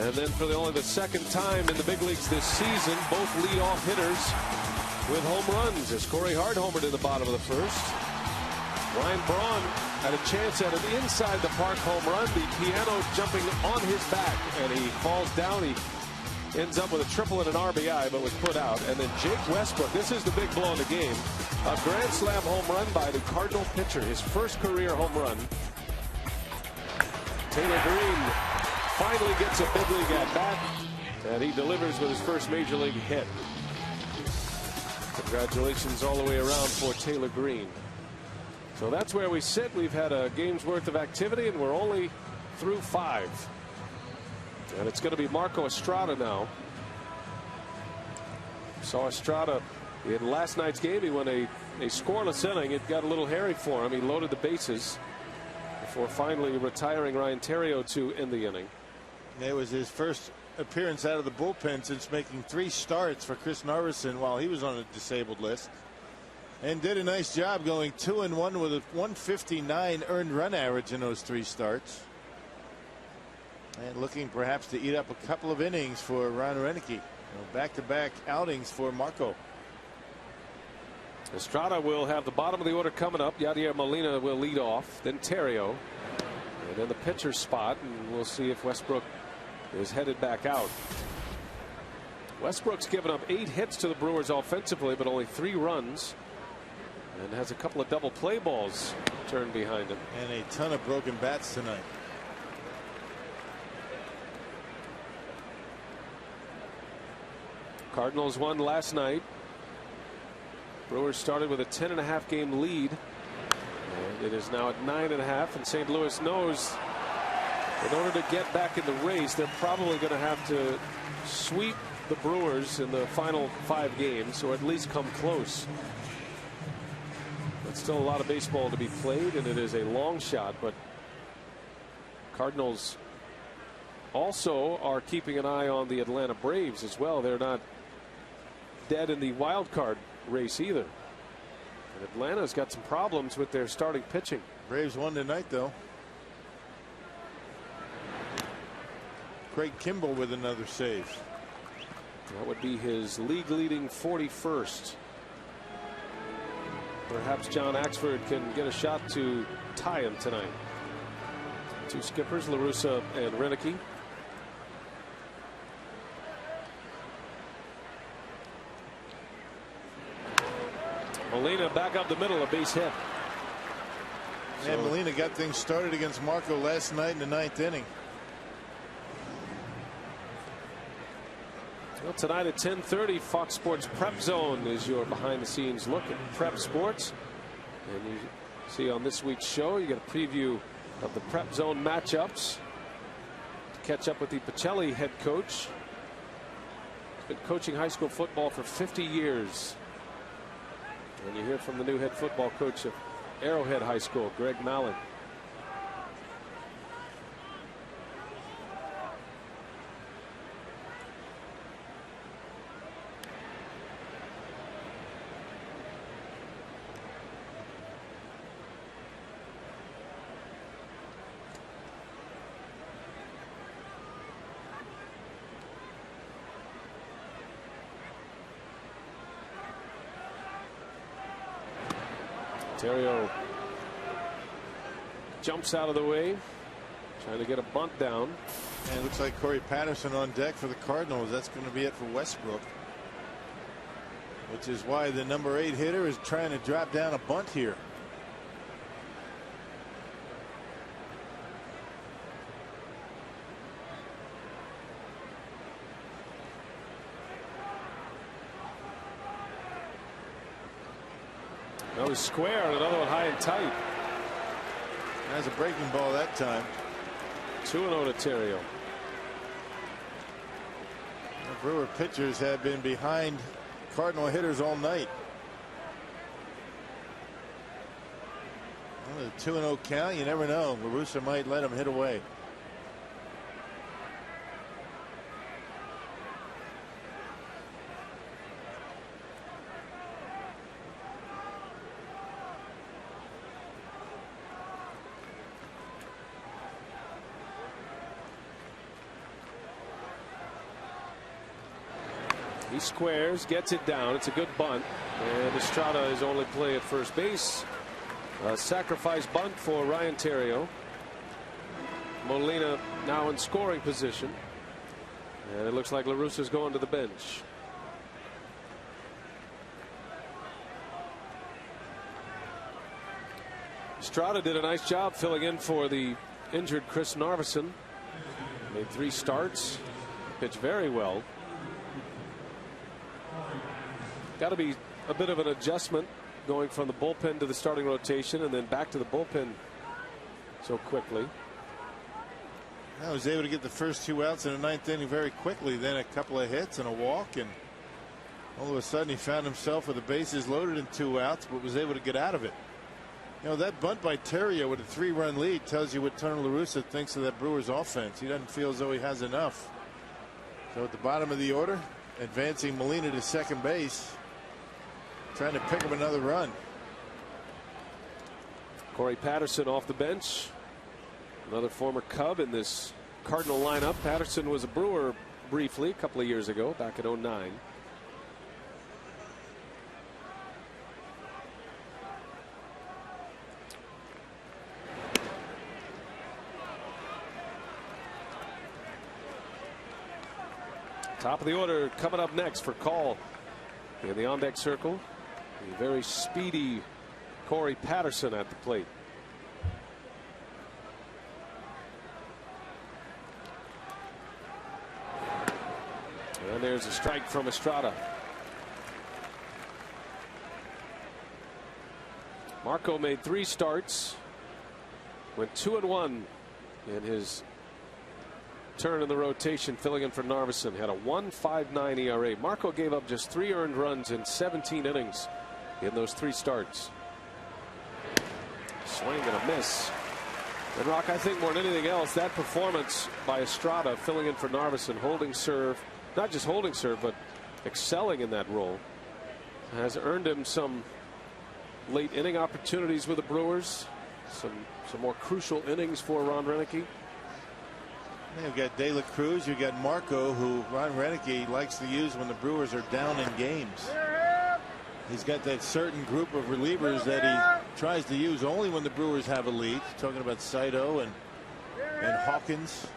And then for only the 2nd time in the big leagues this season, both leadoff hitters with home runs, as Corey Hart homered in the bottom of the 1st. Ryan Braun had a chance at an inside the park home run. The piano jumping on his back, and he falls down. He ends up with a triple and an RBI, but was put out. And then Jake Westbrook, this is the big blow in the game. A grand slam home run by the Cardinal pitcher, his first career home run. Taylor Green finally gets a big league at bat, and he delivers with his first major league hit. Congratulations all the way around for Taylor Green. So that's where we sit. We've had a game's worth of activity, and we're only through 5. And it's going to be Marco Estrada now. Saw Estrada in last night's game. He won a scoreless inning. It got a little hairy for him. He loaded the bases before finally retiring Ryan Theriot to end the inning. It was his first appearance out of the bullpen since making 3 starts for Chris Narveson while he was on a disabled list, and did a nice job going 2-1 with a 159 earned run average in those 3 starts, and looking perhaps to eat up a couple of innings for Ron Renicky. Back-to-back outings for Marco. Estrada will have the bottom of the order coming up. Yadier Molina will lead off, then Theriot, and then the pitcher's spot, and we'll see if Westbrook is headed back out. Westbrook's given up 8 hits to the Brewers offensively, but only 3 runs, and has a couple of double play balls turned behind him. And a ton of broken bats tonight. Cardinals won last night. Brewers started with a 10.5 game lead, and it is now at 9.5, and St. Louis knows in order to get back in the race, they're probably going to have to sweep the Brewers in the final 5 games, or at least come close. It's still a lot of baseball to be played, and it is a long shot, but Cardinals also are keeping an eye on the Atlanta Braves as well. They're not dead in the wild card race either. And Atlanta's got some problems with their starting pitching. Braves won tonight, though. Craig Kimbrell with another save. That would be his league leading 41st. Perhaps John Axford can get a shot to tie him tonight. Two skippers, La Russa and Renicky. Molina back up the middle, a base hit. And Molina got things started against Marco last night in the 9th inning. Well, tonight at 10:30, Fox Sports Prep Zone is your behind-the-scenes look at prep sports. And you see on this week's show, you get a preview of the Prep Zone matchups. To catch up with the Pacelli head coach. He's been coaching high school football for 50 years. And you hear from the new head football coach of Arrowhead High School, Greg Mallon. Ontario jumps out of the way, trying to get a bunt down. And it looks like Corey Patterson on deck for the Cardinals. That's going to be it for Westbrook, which is why the number 8 hitter is trying to drop down a bunt here. That was square, and another one high and tight. That's a breaking ball that time. 2-0 to Terrio. The Brewer pitchers have been behind Cardinal hitters all night. Well, a 2-0 count, you never know. La Russa might let him hit away. He squares, gets it down. It's a good bunt. And Estrada is only play at first base. A sacrifice bunt for Ryan Terrio. Molina now in scoring position. And it looks like La Russa's going to the bench. Estrada did a nice job filling in for the injured Chris Narveson. Made 3 starts. Pitched very well. Got to be a bit of an adjustment going from the bullpen to the starting rotation and then back to the bullpen so quickly. I was able to get the first 2 outs in the 9th inning very quickly. Then a couple of hits and a walk, and all of a sudden he found himself with the bases loaded and 2 outs, but was able to get out of it. You know, that bunt by Terrio with a 3-run lead tells you what Tony La Russa thinks of that Brewers offense. He doesn't feel as though he has enough. So at the bottom of the order, advancing Molina to second base, trying to pick up another run. Corey Patterson off the bench. Another former Cub in this Cardinal lineup. Patterson was a Brewer briefly a couple of years ago, back in '09. Top of the order coming up next for call in the on-deck circle. A very speedy Corey Patterson at the plate. And there's a strike from Estrada. Marco made 3 starts, went 2-1 in his turn in the rotation, filling in for Narveson. Had a 1.59 ERA. Marco gave up just 3 earned runs in 17 innings in those 3 starts. Swing and a miss. And Rock, I think more than anything else, that performance by Estrada filling in for Narveson, holding serve, not just holding serve, but excelling in that role, has earned him some late inning opportunities with the Brewers. Some more crucial innings for Ron Roenicke. You've got De La Cruz, you've got Marco, who Ron Roenicke likes to use when the Brewers are down in games. He's got that certain group of relievers that he tries to use only when the Brewers have a lead. Talking about Saito and Hawkins,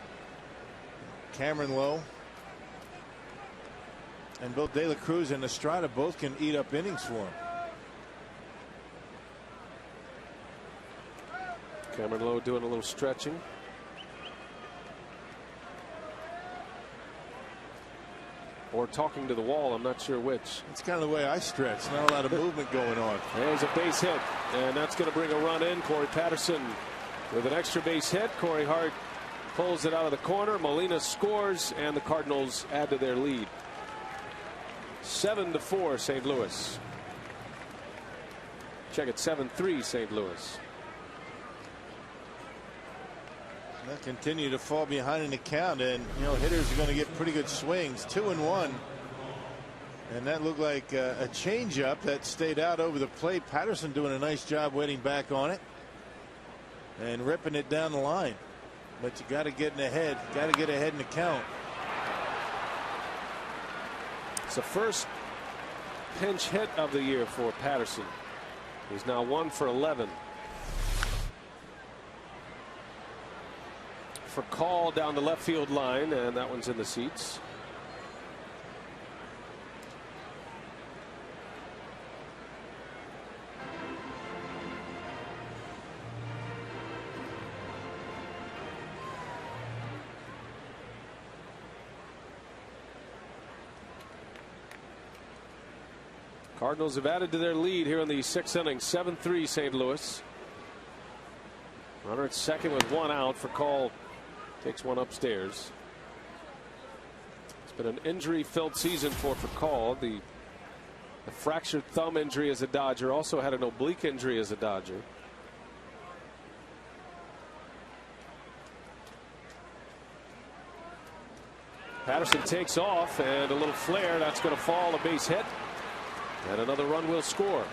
Cameron Lowe. And both De La Cruz and Estrada both can eat up innings for him. Cameron Lowe doing a little stretching. Or talking to the wall. I'm not sure which. It's kind of the way I stretch. Not a lot of movement going on. There's a base hit, and that's going to bring a run in. Corey Patterson with an extra base hit. Corey Hart pulls it out of the corner. Molina scores, and the Cardinals add to their lead. 7-4 St. Louis. Check it, 7-3 St. Louis. They'll continue to fall behind in the count, and hitters are going to get pretty good swings. 2-1, and that looked like a changeup that stayed out over the plate. Patterson doing a nice job waiting back on it and ripping it down the line, but you got to get ahead. Got to get ahead in the count. It's the first pinch hit of the year for Patterson. He's now 1 for 11. For call down the left field line, and that one's in the seats. Cardinals have added to their lead here in the 6th inning. 7-3 St. Louis. Runner at second with one out. For call takes one upstairs. It's been an injury-filled season for Call. The fractured thumb injury as a Dodger, also had an oblique injury as a Dodger. Patterson takes off, and a little flare. That's going to fall, a base hit, and another run will score.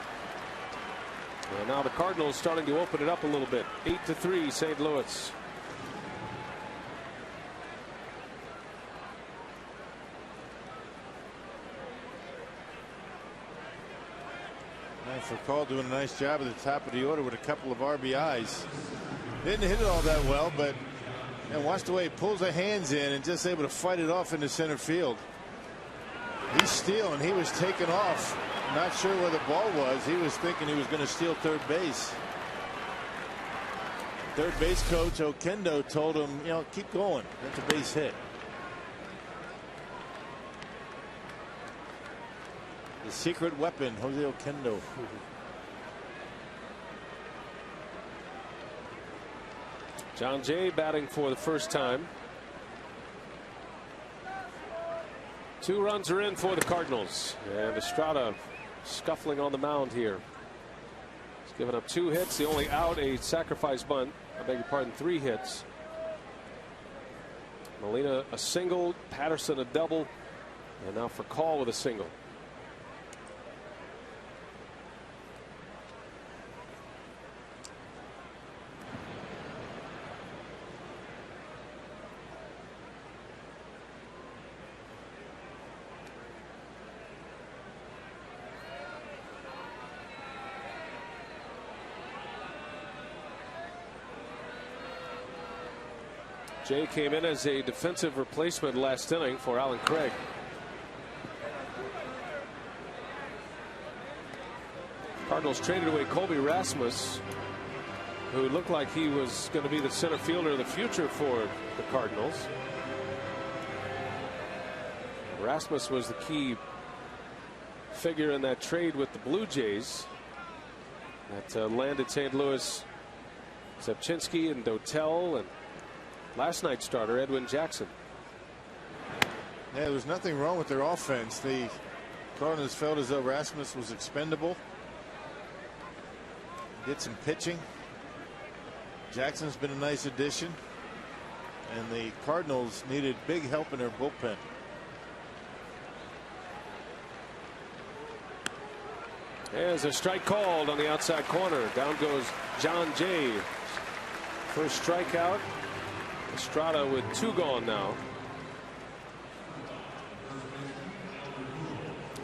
And now the Cardinals starting to open it up a little bit. 8-3 St. Louis. For Call doing a nice job at the top of the order with a couple of RBIs. Didn't hit it all that well, but watch the way he pulls the hands in and just able to fight it off into center field. He's stealing. He was taking off. Not sure where the ball was. He was thinking he was going to steal third base. Third base coach Okendo told him, keep going. That's a base hit. The secret weapon, Jose Okendo. John Jay batting for the first time. 2 runs are in for the Cardinals, and Estrada scuffling on the mound here. He's given up 2 hits, the only out, a sacrifice bunt. I beg your pardon, 3 hits. Molina a single, Patterson a double, and now for Call with a single. Jay came in as a defensive replacement last inning for Alan Craig. Cardinals traded away Colby Rasmus, who looked like he was going to be the center fielder of the future for the Cardinals. Rasmus was the key figure in that trade with the Blue Jays that landed St. Louis Zepchinski and Dotel and last night's starter Edwin Jackson. Yeah, there was nothing wrong with their offense. The Cardinals felt as though Rasmus was expendable. Did some pitching. Jackson's been a nice addition, and the Cardinals needed big help in their bullpen. There's a strike called on the outside corner. Down goes John Jay. First strikeout. Estrada with 2 gone now.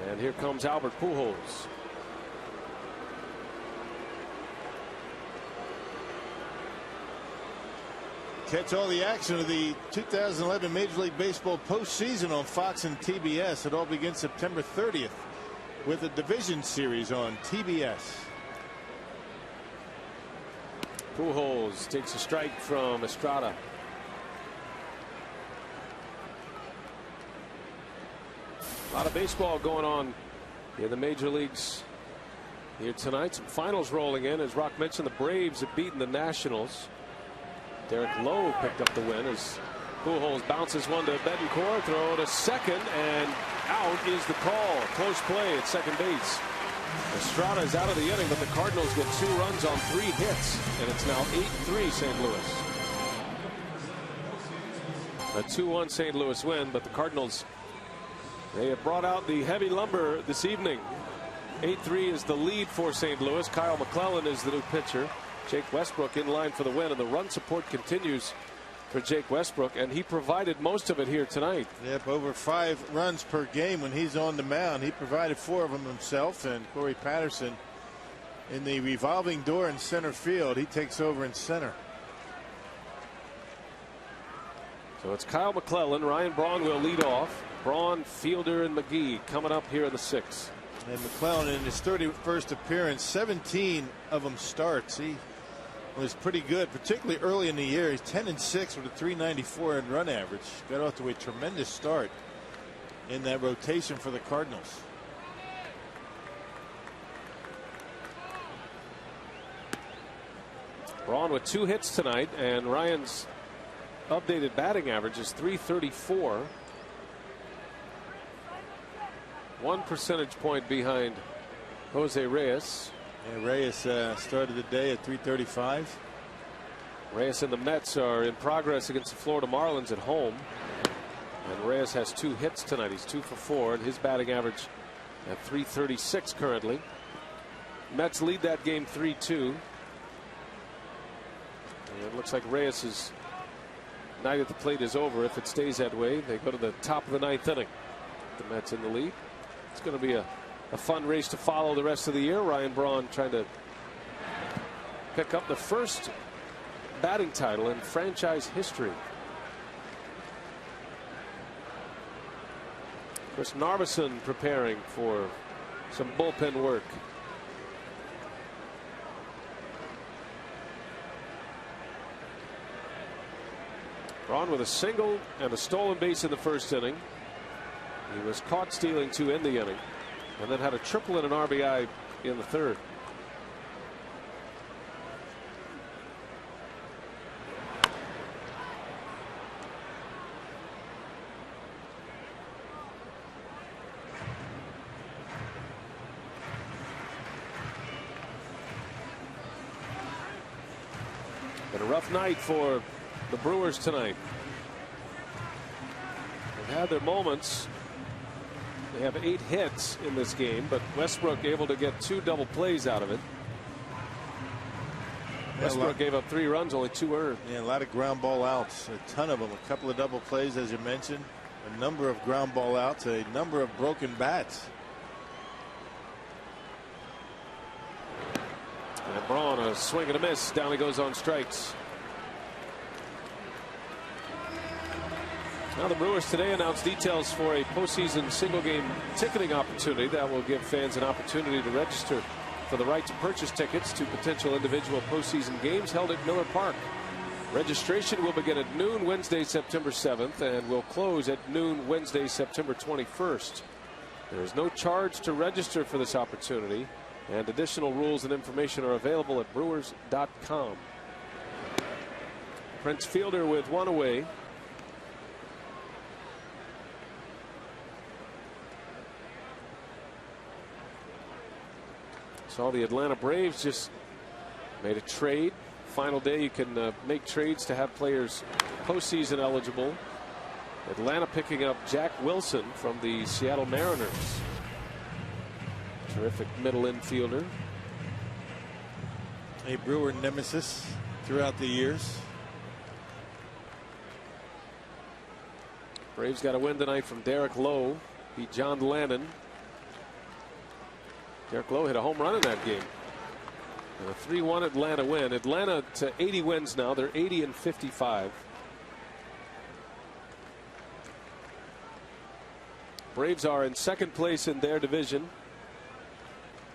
And here comes Albert Pujols. Catch all the action of the 2011 Major League Baseball postseason on Fox and TBS. It all begins September 30th with a division series on TBS. Pujols takes a strike from Estrada. A lot of baseball going on in the major leagues here tonight. Some finals rolling in. As Rock mentioned, the Braves have beaten the Nationals. Derek Lowe picked up the win as Pujols bounces one to Betancourt. Throw to second, and out is the call. Close play at second base. Estrada is out of the inning, but the Cardinals get 2 runs on 3 hits, and it's now 8-3 St. Louis. A 2-1 St. Louis win, but the Cardinals, they have brought out the heavy lumber this evening. 8-3 is the lead for St. Louis. Kyle McClellan is the new pitcher. Jake Westbrook in line for the win, and the run support continues for Jake Westbrook, and he provided most of it here tonight. Yep, over 5 runs per game when he's on the mound. He provided 4 of them himself, and Corey Patterson in the revolving door in center field. He takes over in center. So it's Kyle McClellan. Ryan Braun will lead off. Braun, Fielder, and McGee coming up here in the 6th. And McClellan in his 31st appearance, 17 of them starts. He was pretty good, particularly early in the year. He's 10-6 with a 394 in run average. Got off to a tremendous start in that rotation for the Cardinals. Braun with 2 hits tonight, and Ryan's updated batting average is .334. 1 percentage point behind Jose Reyes. And Reyes started the day at .335. Reyes and the Mets are in progress against the Florida Marlins at home. And Reyes has 2 hits tonight. He's 2 for 4, and his batting average at .336 currently. Mets lead that game 3-2. And it looks like Reyes' night at the plate is over. If it stays that way, they go to the top of the 9th inning. The Mets in the lead. It's going to be a fun race to follow the rest of the year. Ryan Braun trying to pick up the first batting title in franchise history. Chris Narbison preparing for some bullpen work. Braun with a single and a stolen base in the first inning. He was caught stealing 2 in the inning, and then had a triple and an RBI in the 3rd. Been a rough night for the Brewers tonight. They've had their moments. They have 8 hits in this game, but Westbrook able to get 2 double plays out of it. Westbrook gave up 3 runs, only 2 earned. Yeah, a lot of ground ball outs, a ton of them, a couple of double plays, as you mentioned, a number of ground ball outs, a number of broken bats. And Braun, a swing and a miss. Down he goes on strikes. Now the Brewers today announced details for a postseason single game ticketing opportunity that will give fans an opportunity to register for the right to purchase tickets to potential individual postseason games held at Miller Park. Registration will begin at noon Wednesday, September 7th, and will close at noon Wednesday, September 21st. There is no charge to register for this opportunity, and additional rules and information are available at brewers.com. Prince Fielder with 1 away. Saw the Atlanta Braves just made a trade final day you can make trades to have players postseason eligible. Atlanta picking up Jack Wilson from the Seattle Mariners. Terrific middle infielder. A Brewer nemesis throughout the years. Braves got a win tonight from Derek Lowe. Beat John Lannon. Derek Lowe hit a home run in that game. And a 3-1 Atlanta win. Atlanta to 80 wins now. They're 80-55. Braves are in second place in their division.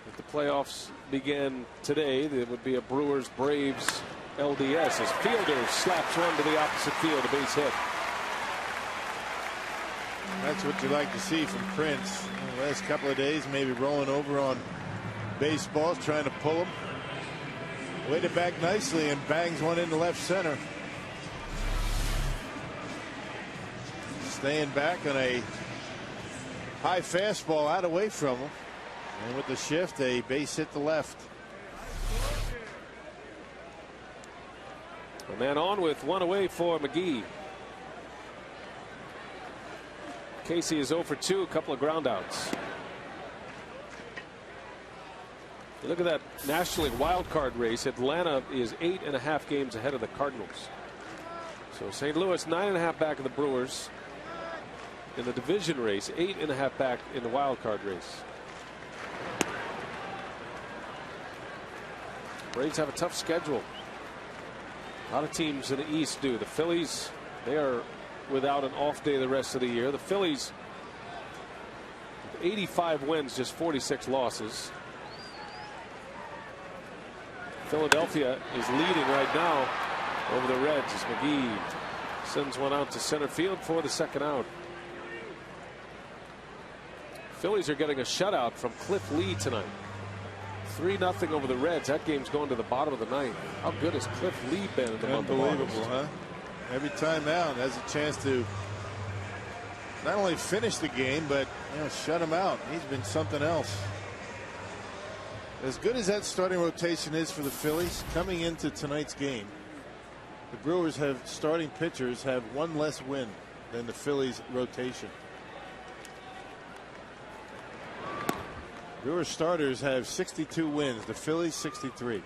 If the playoffs began today, there would be a Brewers Braves LDS as Fielder slaps one to the opposite field, a base hit. That's what you like to see from Prince. The last couple of days, maybe rolling over on baseballs, trying to pull them. Waited back nicely and bangs one into left center. Staying back on a high fastball out away from him. And with the shift, a base hit to left. A man on with one away for McGee. Casey is 0 for 2, a couple of ground outs. You look at that National League wild card race. Atlanta is 8.5 games ahead of the Cardinals. So St. Louis 9.5 back of the Brewers in the division race, 8.5 back in the wild card race. Braves have a tough schedule. A lot of teams in the East do. The Phillies, they are without an off day the rest of the year. The Phillies 85 wins, just 46 losses. Philadelphia is leading right now over the Reds as McGee sends one out to center field for the second out. Phillies are getting a shutout from Cliff Lee tonight. 3-0 over the Reds. That game's going to the bottom of the ninth. How good has Cliff Lee been in the month of August? Unbelievable, huh? Every time out has a chance to not only finish the game, but shut him out. He's been something else. As good as that starting rotation is for the Phillies, coming into tonight's game, the Brewers have starting pitchers have one less win than the Phillies rotation. Brewers starters have 62 wins, the Phillies 63.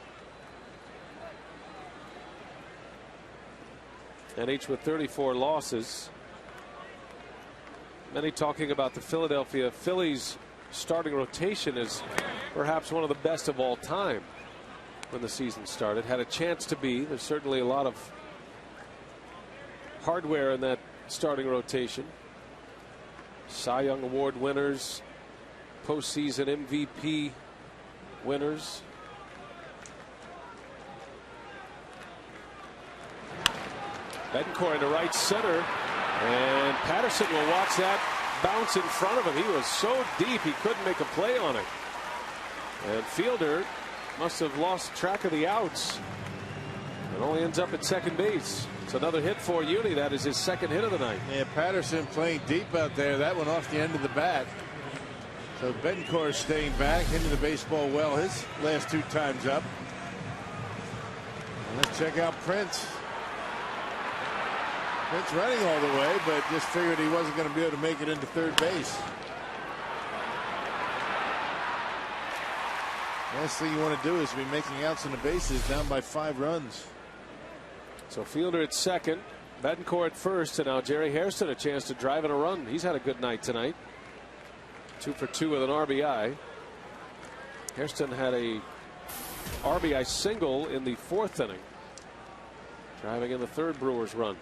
And each with 34 losses. Many talking about the Philadelphia Phillies starting rotation is perhaps one of the best of all time when the season started. Had a chance to be. There's certainly a lot of hardware in that starting rotation. Cy Young Award winners, postseason MVP winners. Betancourt into right center, and Patterson will watch that bounce in front of him. He was so deep he couldn't make a play on it. And Fielder must have lost track of the outs and only ends up at second base. It's another hit for Uni. That is his second hit of the night. Yeah, Patterson playing deep out there. That one off the end of the bat. So Betancourt staying back into the baseball well his last two times up. And let's check out Prince. Prince running all the way, but just figured he wasn't going to be able to make it into third base. Last thing you want to do is be making outs in the bases down by 5 runs. So Fielder at second, Betancourt at first, and now Jerry Hairston a chance to drive in a run. He's had a good night tonight. 2 for 2 with an RBI. Hairston had a RBI single in the 4th inning, driving in the 3rd Brewers run.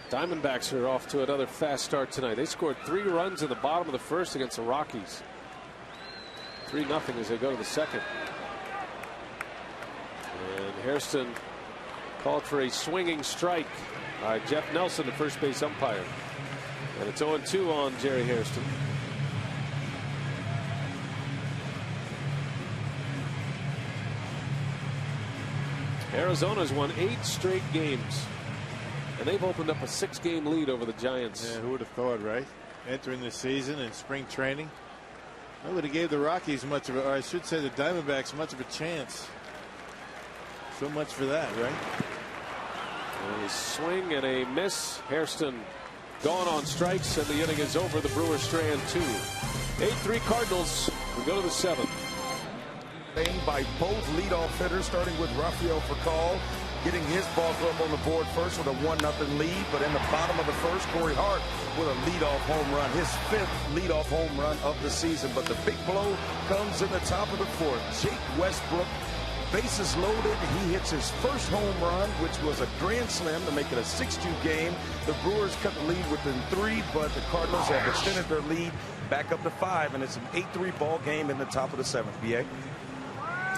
Diamondbacks are off to another fast start tonight. They scored 3 runs in the bottom of the 1st against the Rockies. 3-0 as they go to the 2nd. And Hairston called for a swinging strike by Jeff Nelson, the first base umpire. And it's 0-2 on Jerry Hairston. Arizona's won 8 straight games, and they've opened up a 6-game lead over the Giants. Yeah, who would have thought, right? Entering the season in spring training. Nobody gave the Rockies much of a, or I should say the Diamondbacks, much of a chance. So much for that, right? A swing and a miss. Hairston gone on strikes, and the inning is over. The Brewers strand 2. 8-3 Cardinals. We go to the 7th. By both leadoff hitters, starting with Rafael Furcal, getting his ball club on the board first with a 1-0 lead. But in the bottom of the first, Corey Hart with a leadoff home run, his 5th leadoff home run of the season. But the big blow comes in the top of the 4th. Jake Westbrook, bases loaded. He hits his first home run, which was a grand slam to make it a 6-2 game. The Brewers cut the lead within 3, but the Cardinals have extended their lead back up to 5, and it's an 8-3 ball game in the top of the 7th. BA.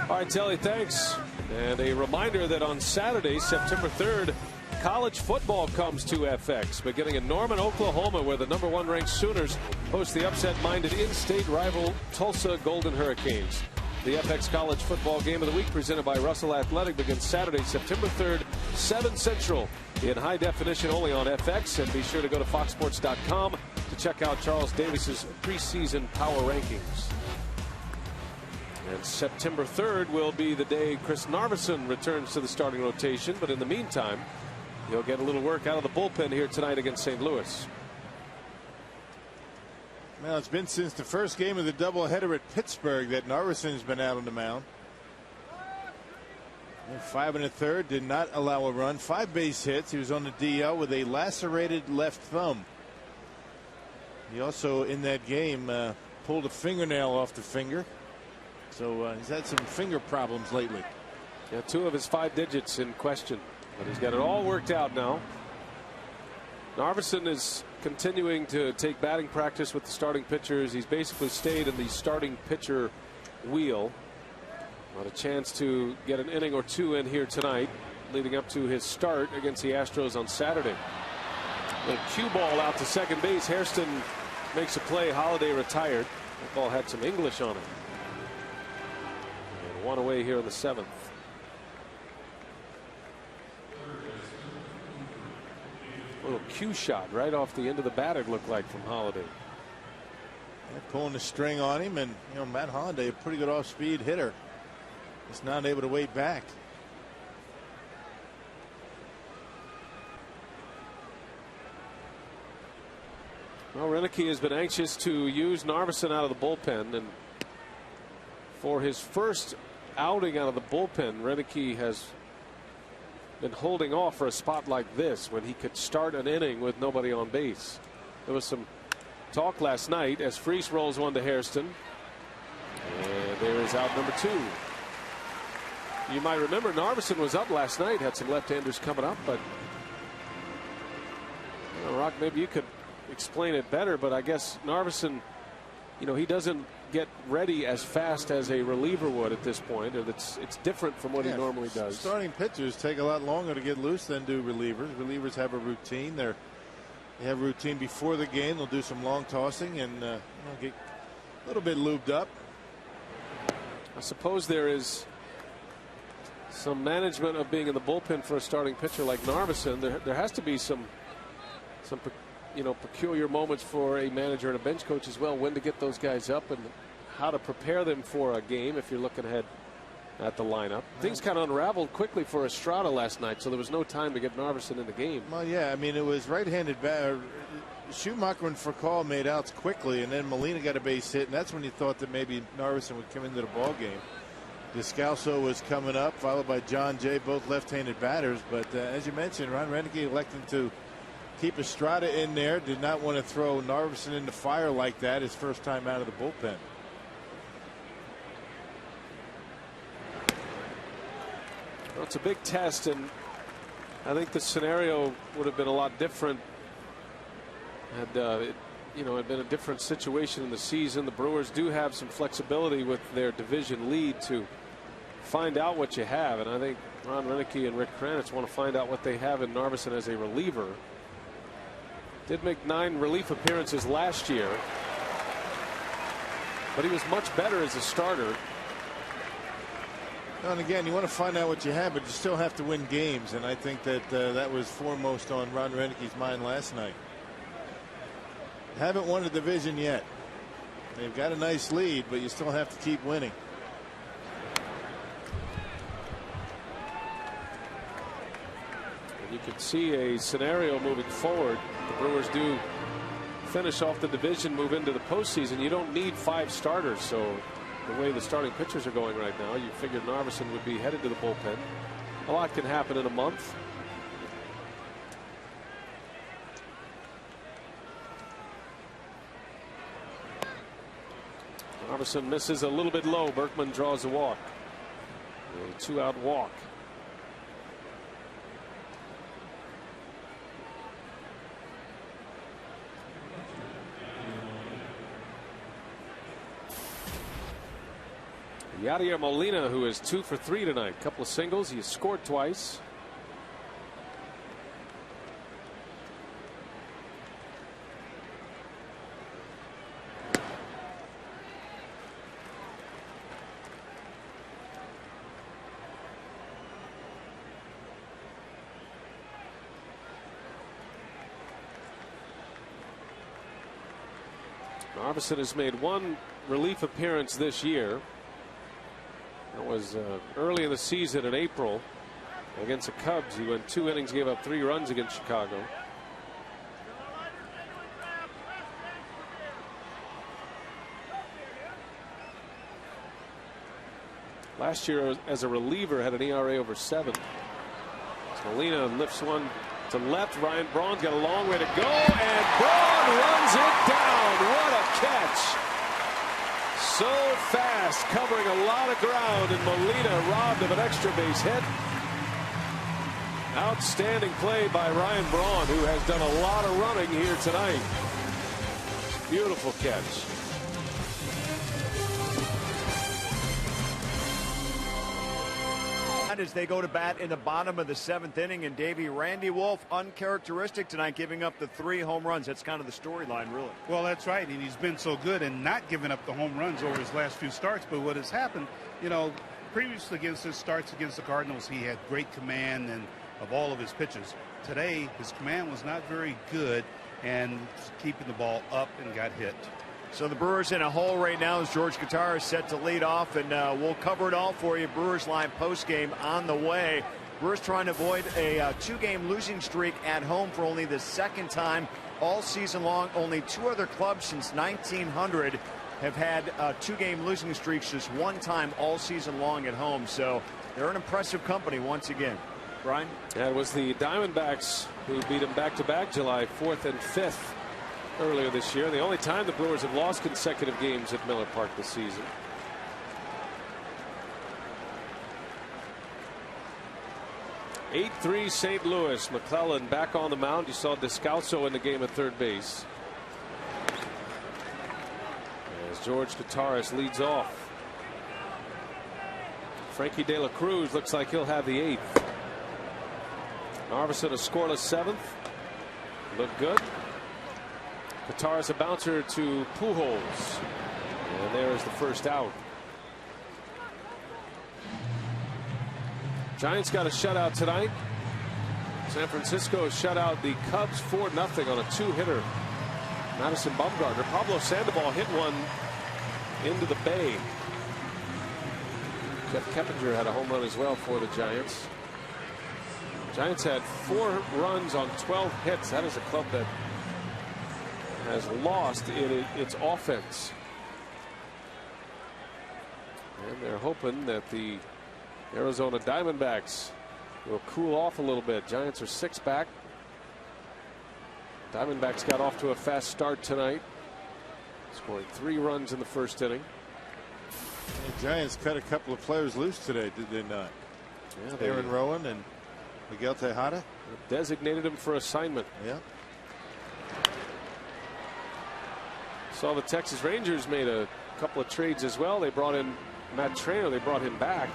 All right, Telly, thanks. And a reminder that on Saturday, September 3rd, college football comes to FX, beginning in Norman, Oklahoma, where the #1 ranked Sooners host the upset-minded in-state rival Tulsa Golden Hurricanes. The FX College Football Game of the Week, presented by Russell Athletic, begins Saturday, September 3rd, 7 Central, in high definition only on FX. And be sure to go to foxsports.com to check out Charles Davis's preseason power rankings. And September 3rd will be the day Chris Narveson returns to the starting rotation. But in the meantime, he'll get a little work out of the bullpen here tonight against St. Louis. Well, it's been since the first game of the doubleheader at Pittsburgh that Narveson's been out on the mound. 5 1/3, did not allow a run. 5 base hits. He was on the DL with a lacerated left thumb. He also, in that game, pulled a fingernail off the finger. So he's had some finger problems lately. Yeah, 2 of his 5 digits in question, but he's got it all worked out now. Narveson is continuing to take batting practice with the starting pitchers. He's basically stayed in the starting pitcher wheel. Got a chance to get an inning or 2 in here tonight, leading up to his start against the Astros on Saturday. The cue ball out to second base. Hairston makes a play. Holiday retired. That ball had some English on it. 1 away here in the 7th. A little cue shot right off the end of the bat, it looked like, from Holiday. They're pulling the string on him, and Matt Holliday, a pretty good off-speed hitter, is not able to wait back. Well, Renicky has been anxious to use Narveson out of the bullpen, and for his first outing out of the bullpen, Renicky has been holding off for a spot like this when he could start an inning with nobody on base. There was some talk last night as Freese rolls one to Hairston, and there is out number 2. You might remember Narveson was up last night, had some left-handers coming up, but Rock, maybe you could explain it better, but I guess Narveson, he doesn't get ready as fast as a reliever would at this point. It's different from what he normally does. Starting pitchers take a lot longer to get loose than do relievers. Relievers have a routine. They have a routine before the game. They'll do some long tossing and get a little bit lubed up. I suppose there is some management of being in the bullpen for a starting pitcher like Narveson. There has to be some peculiar moments for a manager and a bench coach as well, when to get those guys up and how to prepare them for a game if you're looking ahead at the lineup. Things kind of unraveled quickly for Estrada last night, so there was no time to get Narveson in the game. Well, yeah, I mean, it was right-handed batter. Schumacher and Furcal made outs quickly, and then Molina got a base hit, and that's when you thought that maybe Narveson would come into the ball game. Descalso was coming up, followed by John Jay, both left-handed batters. But as you mentioned, Ron Renicky elected to keep Estrada in there. Did not want to throw Narveson in the fire like that his first time out of the bullpen. Well, it's a big test, and I think the scenario would have been a lot different had had been a different situation in the season. The Brewers do have some flexibility with their division lead to find out what you have, and I think Ron Renicky and Rick Kranitz want to find out what they have in Narveson as a reliever. Did make 9 relief appearances last year, but he was much better as a starter. And again, you want to find out what you have, but you still have to win games. And I think that that was foremost on Ron Renick's mind last night. Haven't won a division yet. They've got a nice lead, but you still have to keep winning. And you can see a scenario moving forward. The Brewers do finish off the division, move into the postseason. You don't need 5 starters, so the way the starting pitchers are going right now, you figured Narveson would be headed to the bullpen. A lot can happen in a month. Narveson misses a little bit low. Berkman draws a walk. A 2-out walk. Yadier Molina, who is 2 for 3 tonight. Couple of singles. He has scored twice. Narveson has made 1 relief appearance this year. That was early in the season in April against the Cubs. He went 2 innings, gave up 3 runs against Chicago. Last year as a reliever had an ERA over 7. So Molina lifts one to left. Ryan Braun's got a long way to go, and Braun runs it down. What a catch! So fast, covering a lot of ground, and Molina robbed of an extra base hit. Outstanding play by Ryan Braun, who has done a lot of running here tonight. Beautiful catch. As they go to bat in the bottom of the 7th inning, and Randy Wolf uncharacteristic tonight, giving up the 3 home runs. That's kind of the storyline, really. Well, that's right, and he's been so good and not giving up the home runs over his last few starts. But what has happened, you know, previously against his starts against the Cardinals, he had great command and of all of his pitches. Today, his command was not very good and keeping the ball up and got hit. So the Brewers in a hole right now as George Guitar is set to lead off, and we'll cover it all for you. Brewers Live postgame on the way. Brewers trying to avoid a 2-game losing streak at home for only the 2nd time all season long. Only 2 other clubs since 1900 have had 2-game losing streaks just 1 time all season long at home. So they're an impressive company once again. Brian? Yeah, it was the Diamondbacks who beat them back-to-back July 4th and 5th. Earlier this year. The only time the Brewers have lost consecutive games at Miller Park this season. (8-3) St. Louis. McClellan back on the mound. You saw Descalso in the game at third base. As George Gutaris leads off. Frankie De La Cruz looks like he'll have the 8th. Narveson a scoreless 7th. Looked good. Gutaris a bouncer to Pujols, and there is the first out. Giants got a shutout tonight. San Francisco shut out the Cubs 4-0 on a 2-hitter. Madison Bumgarner. Pablo Sandoval hit one into the bay. Jeff Keppinger had a home run as well for the Giants. Giants had 4 runs on 12 hits. That is a club that has lost its offense. And they're hoping that the Arizona Diamondbacks will cool off a little bit. Giants are 6 back. Diamondbacks got off to a fast start tonight, scoring 3 runs in the first inning. The Giants cut a couple of players loose today, did they not? Yeah, Aaron Rowan and Miguel Tejada designated him for assignment. Yeah. Saw the Texas Rangers made a couple of trades as well. They brought in Matt Trainer. They brought him back.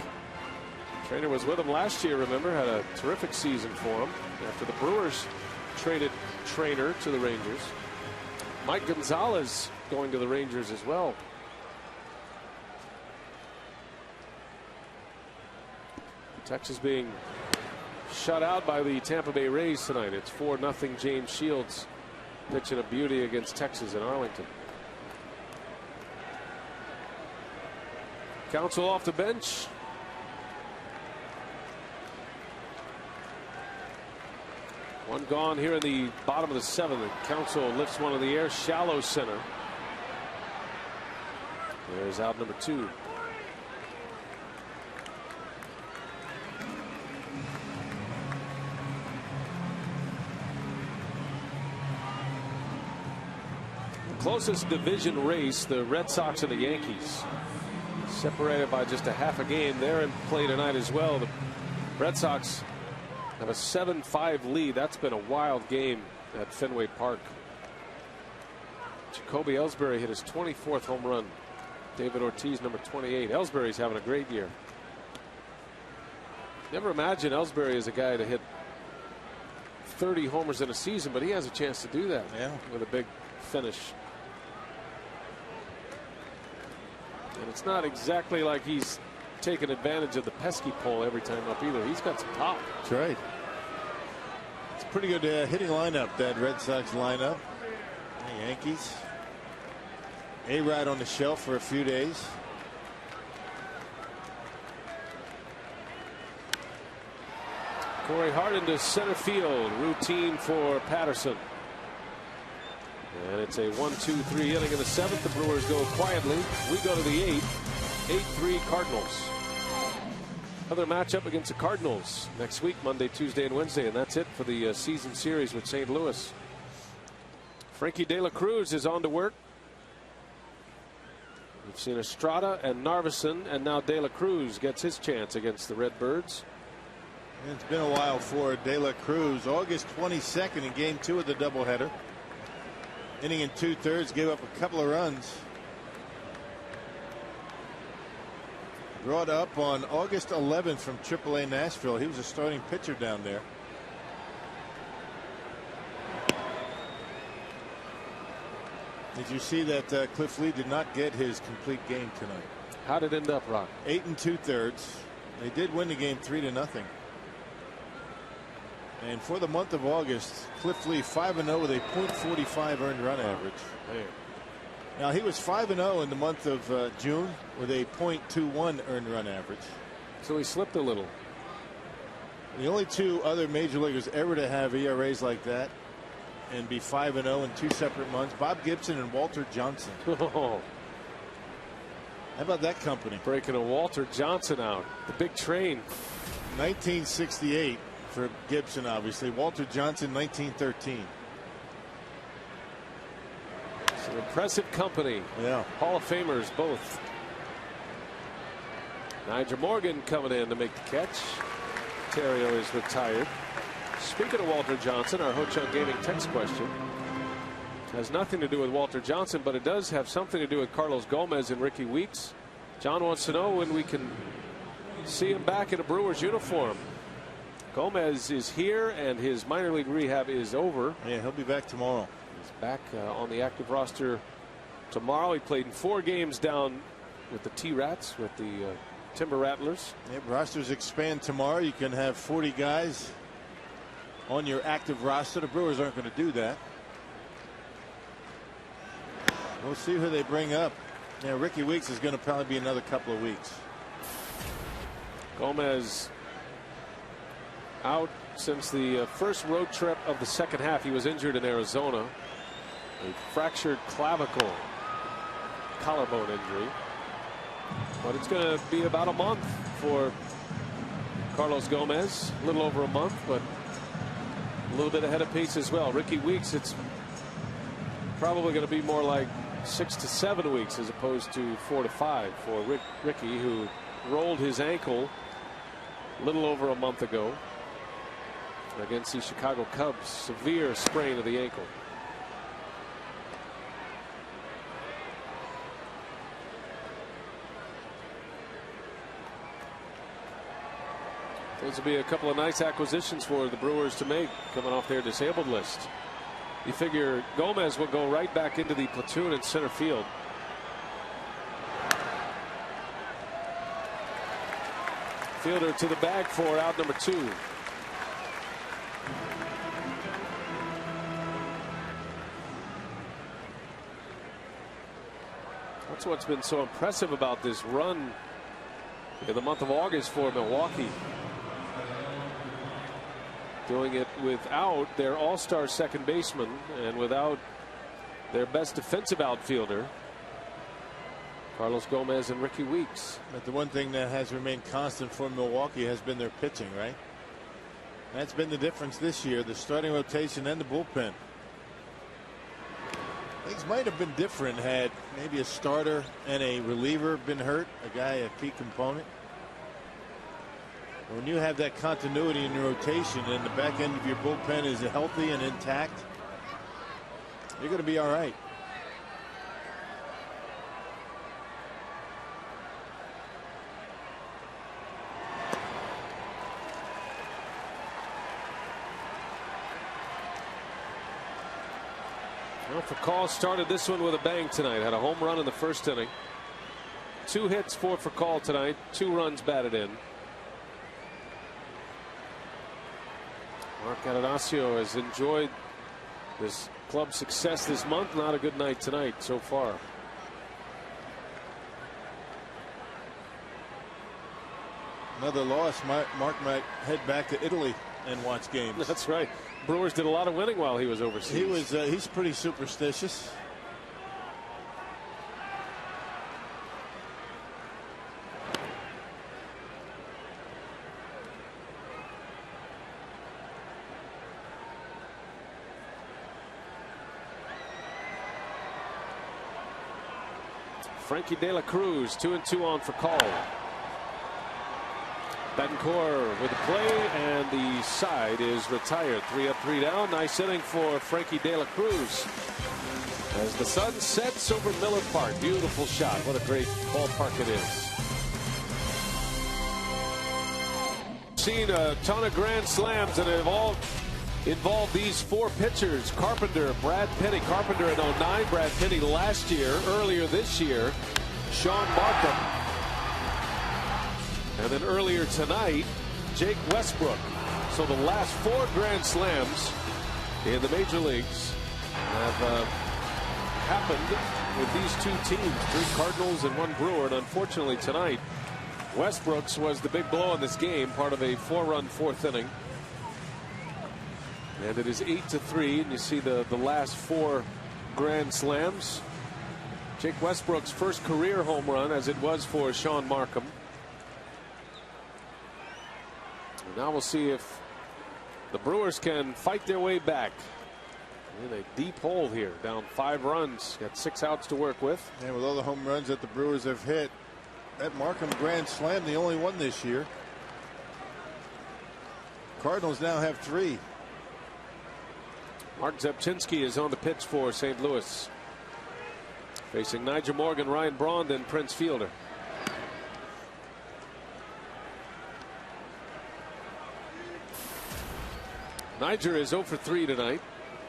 Trainer was with them last year, remember, had a terrific season for him after the Brewers traded Trainer to the Rangers. Mike Gonzalez going to the Rangers as well. Texas being shut out by the Tampa Bay Rays tonight. It's 4-0. James Shields pitching a beauty against Texas in Arlington. Counsell off the bench. One gone here in the bottom of the 7th. Counsell lifts one in the air, shallow center. There's out number 2. Closest division race, the Red Sox and the Yankees, separated by just a half a game. They're in play tonight as well. The Red Sox have a 7-5 lead. That's been a wild game at Fenway Park. Jacoby Ellsbury hit his 24th home run. David Ortiz, number 28. Ellsbury's having a great year. Never imagined Ellsbury as a guy to hit 30 homers in a season, but he has a chance to do that with a big finish. And it's not exactly like he's taking advantage of the pesky pole every time up either. He's got some pop. That's right. It's a pretty good hitting lineup, that Red Sox lineup. The Yankees. A-Rod on the shelf for a few days. Corey Hart into center field. Routine for Patterson. And it's a 1-2-3 inning in the 7th. The Brewers go quietly. We go to the 8th. 8-3 Cardinals. Another matchup against the Cardinals next week, Monday, Tuesday, and Wednesday. And that's it for the season series with St. Louis. Frankie De La Cruz is on to work. We've seen Estrada and Narveson, and now De La Cruz gets his chance against the Redbirds. It's been a while for De La Cruz. August 22nd in game 2 of the doubleheader. Inning in 2/3, gave up a couple of runs. Brought up on August 11th from AAA Nashville. He was a starting pitcher down there. Did you see that Cliff Lee did not get his complete game tonight? How did it end up, Rock? 8 2/3. They did win the game 3-0. And for the month of August, Cliff Lee 5-0 with a .45 earned run average. Man. Now he was 5-0 in the month of June with a .21 earned run average. So he slipped a little. The only 2 other major leaguers ever to have ERAs like that and be 5-0 in 2 separate months, Bob Gibson and Walter Johnson. Oh. How about that company? Breaking a Walter Johnson out. The big train. 1968 for Gibson, obviously. Walter Johnson, 1913. It's an impressive company. Yeah. Hall of Famers both. Nigel Morgan coming in to make the catch. Terrio is retired. Speaking of Walter Johnson, our Ho Chunk Gaming text question has nothing to do with Walter Johnson, but it does have something to do with Carlos Gomez and Ricky Weeks. John wants to know when we can see him back in a Brewers uniform. Gomez is here and his minor league rehab is over. Yeah, he'll be back tomorrow. He's back on the active roster tomorrow. He played in 4 games down with the T-Rats, with the Timber Rattlers. Yeah, rosters expand tomorrow. You can have 40 guys on your active roster. The Brewers aren't going to do that. We'll see who they bring up. Yeah, Ricky Weeks is going to probably be another couple of weeks. Gomez out since the first road trip of the second half. He was injured in Arizona. A fractured clavicle, collarbone injury. But it's going to be about a month for Carlos Gomez. A little over a month, but a little bit ahead of pace as well. Ricky Weeks, it's probably going to be more like 6 to 7 weeks as opposed to 4 to 5 for Ricky, who rolled his ankle a little over a month ago against the Chicago Cubs. Severe sprain of the ankle. Those will be a couple of nice acquisitions for the Brewers to make coming off their disabled list. You figure Gomez will go right back into the platoon in center field. Fielder to the bag for out number 2. That's what's been so impressive about this run in the month of August for Milwaukee. Doing it without their all-star second baseman and without their best defensive outfielder, Carlos Gomez and Ricky Weeks. But the one thing that has remained constant for Milwaukee has been their pitching, right? That's been the difference this year, the starting rotation and the bullpen. Things might have been different had maybe a starter and a reliever been hurt, a guy, a key component. When you have that continuity in your rotation and the back end of your bullpen is healthy and intact, you're going to be all right. Well, Furcal started this one with a bang tonight. Had a home run in the first inning. 2 hits for Furcal tonight. 2 runs batted in. Mark Atanasio has enjoyed this club success this month. Not a good night tonight so far. Another loss. Mark might head back to Italy and watch games. That's right. Brewers did a lot of winning while he was overseas. He's pretty superstitious. Frankie De La Cruz, 2-2 on Furcal. Betancourt with the play, and the side is retired. 3 up, 3 down. Nice inning for Frankie De La Cruz. As the sun sets over Miller Park. Beautiful shot. What a great ballpark it is. Seen a ton of grand slams that have all involved these 4 pitchers. Carpenter, Brad Penny. Carpenter in 09, Brad Penny last year. Earlier this year, Sean Markham. And then earlier tonight, Jake Westbrook. So the last 4 grand slams in the major leagues have happened with these 2 teams, 3 Cardinals and 1 Brewer. And unfortunately tonight, Westbrook's was the big blow in this game, part of a 4-run 4th inning. And it is 8-3, and you see the last 4 grand slams. Jake Westbrook's first career home run, as it was for Sean Markham. And now we'll see if the Brewers can fight their way back in a deep hole here, down 5 runs, got 6 outs to work with. And with all the home runs that the Brewers have hit, that Markham grand slam, the only one this year. Cardinals now have 3. Mark Zepchinski is on the pitch for St. Louis, facing Nigel Morgan, Ryan Braun, and Prince Fielder. Niger is 0 for 3 tonight.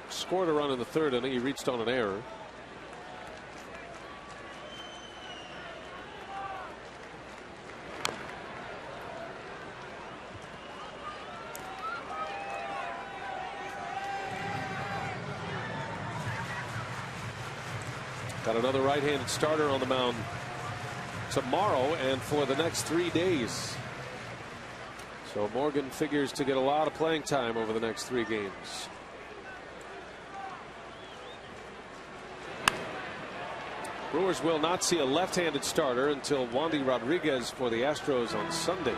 Scored a run in the 3rd inning. He reached on an error. Got another right-handed starter on the mound tomorrow and for the next 3 days. So Morgan figures to get a lot of playing time over the next 3 games. Brewers will not see a left-handed starter until Wandy Rodriguez for the Astros on Sunday.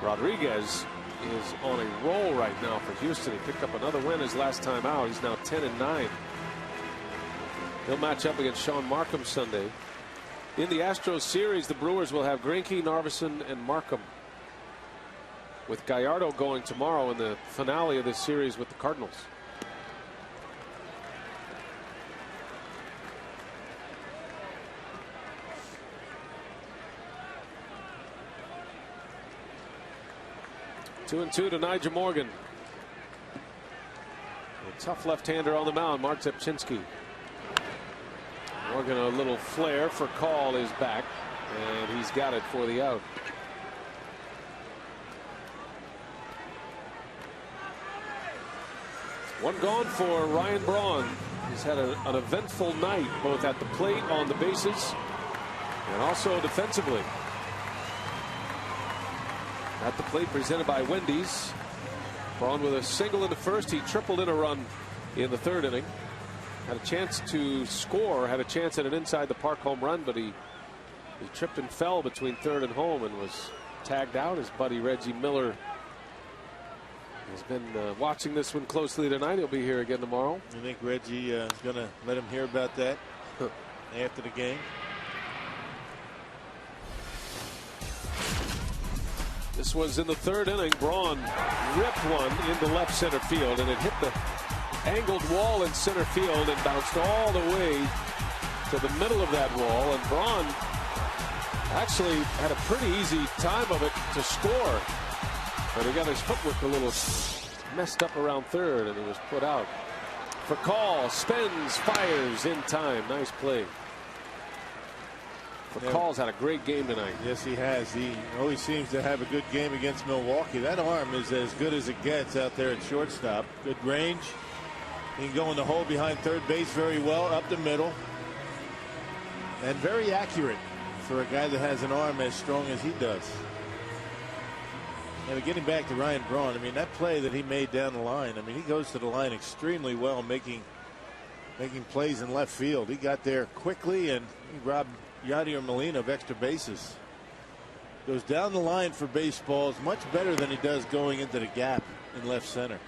Rodriguez is on a roll right now for Houston. He picked up another win his last time out. He's now 10-9. He'll match up against Sean Markham Sunday. In the Astros series, the Brewers will have Greinke, Narveson, and Markham, with Gallardo going tomorrow in the finale of this series with the Cardinals. Two and two to Nigel Morgan. A tough left-hander on the mound, Mark Zepchinski. Morgan a little flare for call is back, and he's got it for the out. One gone for Ryan Braun. He's had an eventful night, both at the plate, on the bases, and also defensively. At the plate, presented by Wendy's. Braun with a single in the first. He tripled in a run in the third inning. Had a chance to score, had a chance at an inside the park home run, but he tripped and fell between third and home and was tagged out. His buddy Reggie Miller has been watching this one closely tonight. He'll be here again tomorrow. You think Reggie is going to let him hear about that after the game? This was in the third inning. Braun ripped one into left center field, and it hit the angled wall in center field and bounced all the way to the middle of that wall. And Braun actually had a pretty easy time of it to score, but he got his footwork a little messed up around third, and he was put out. For call, spins, fires in time. Nice play. Call's had a great game tonight. Yes, he has. He always seems to have a good game against Milwaukee. That arm is as good as it gets out there at shortstop. Good range. He can go in the hole behind third base very well, up the middle, and very accurate for a guy that has an arm as strong as he does. And getting back to Ryan Braun, I mean, that play that he made down the line, I mean, he goes to the line extremely well, making plays in left field. He got there quickly, and he robbed Yadier Molina of extra bases. Goes down the line for baseballs much better than he does going into the gap in left center.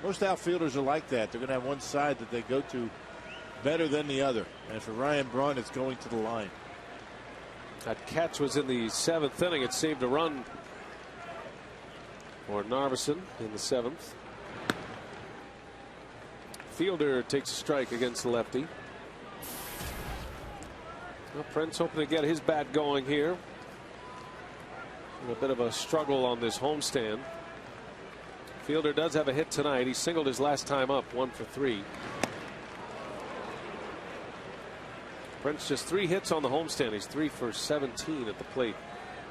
Most outfielders are like that. They're going to have one side that they go to better than the other. And for Ryan Braun, it's going to the line. That catch was in the seventh inning. It saved a run for Narveson in the seventh. Fielder takes a strike against the lefty. Well, Prince hoping to get his bat going here. A bit of a struggle on this homestand. Fielder does have a hit tonight. He singled his last time up, 1 for 3. Prince just 3 hits on the homestand. He's 3 for 17 at the plate.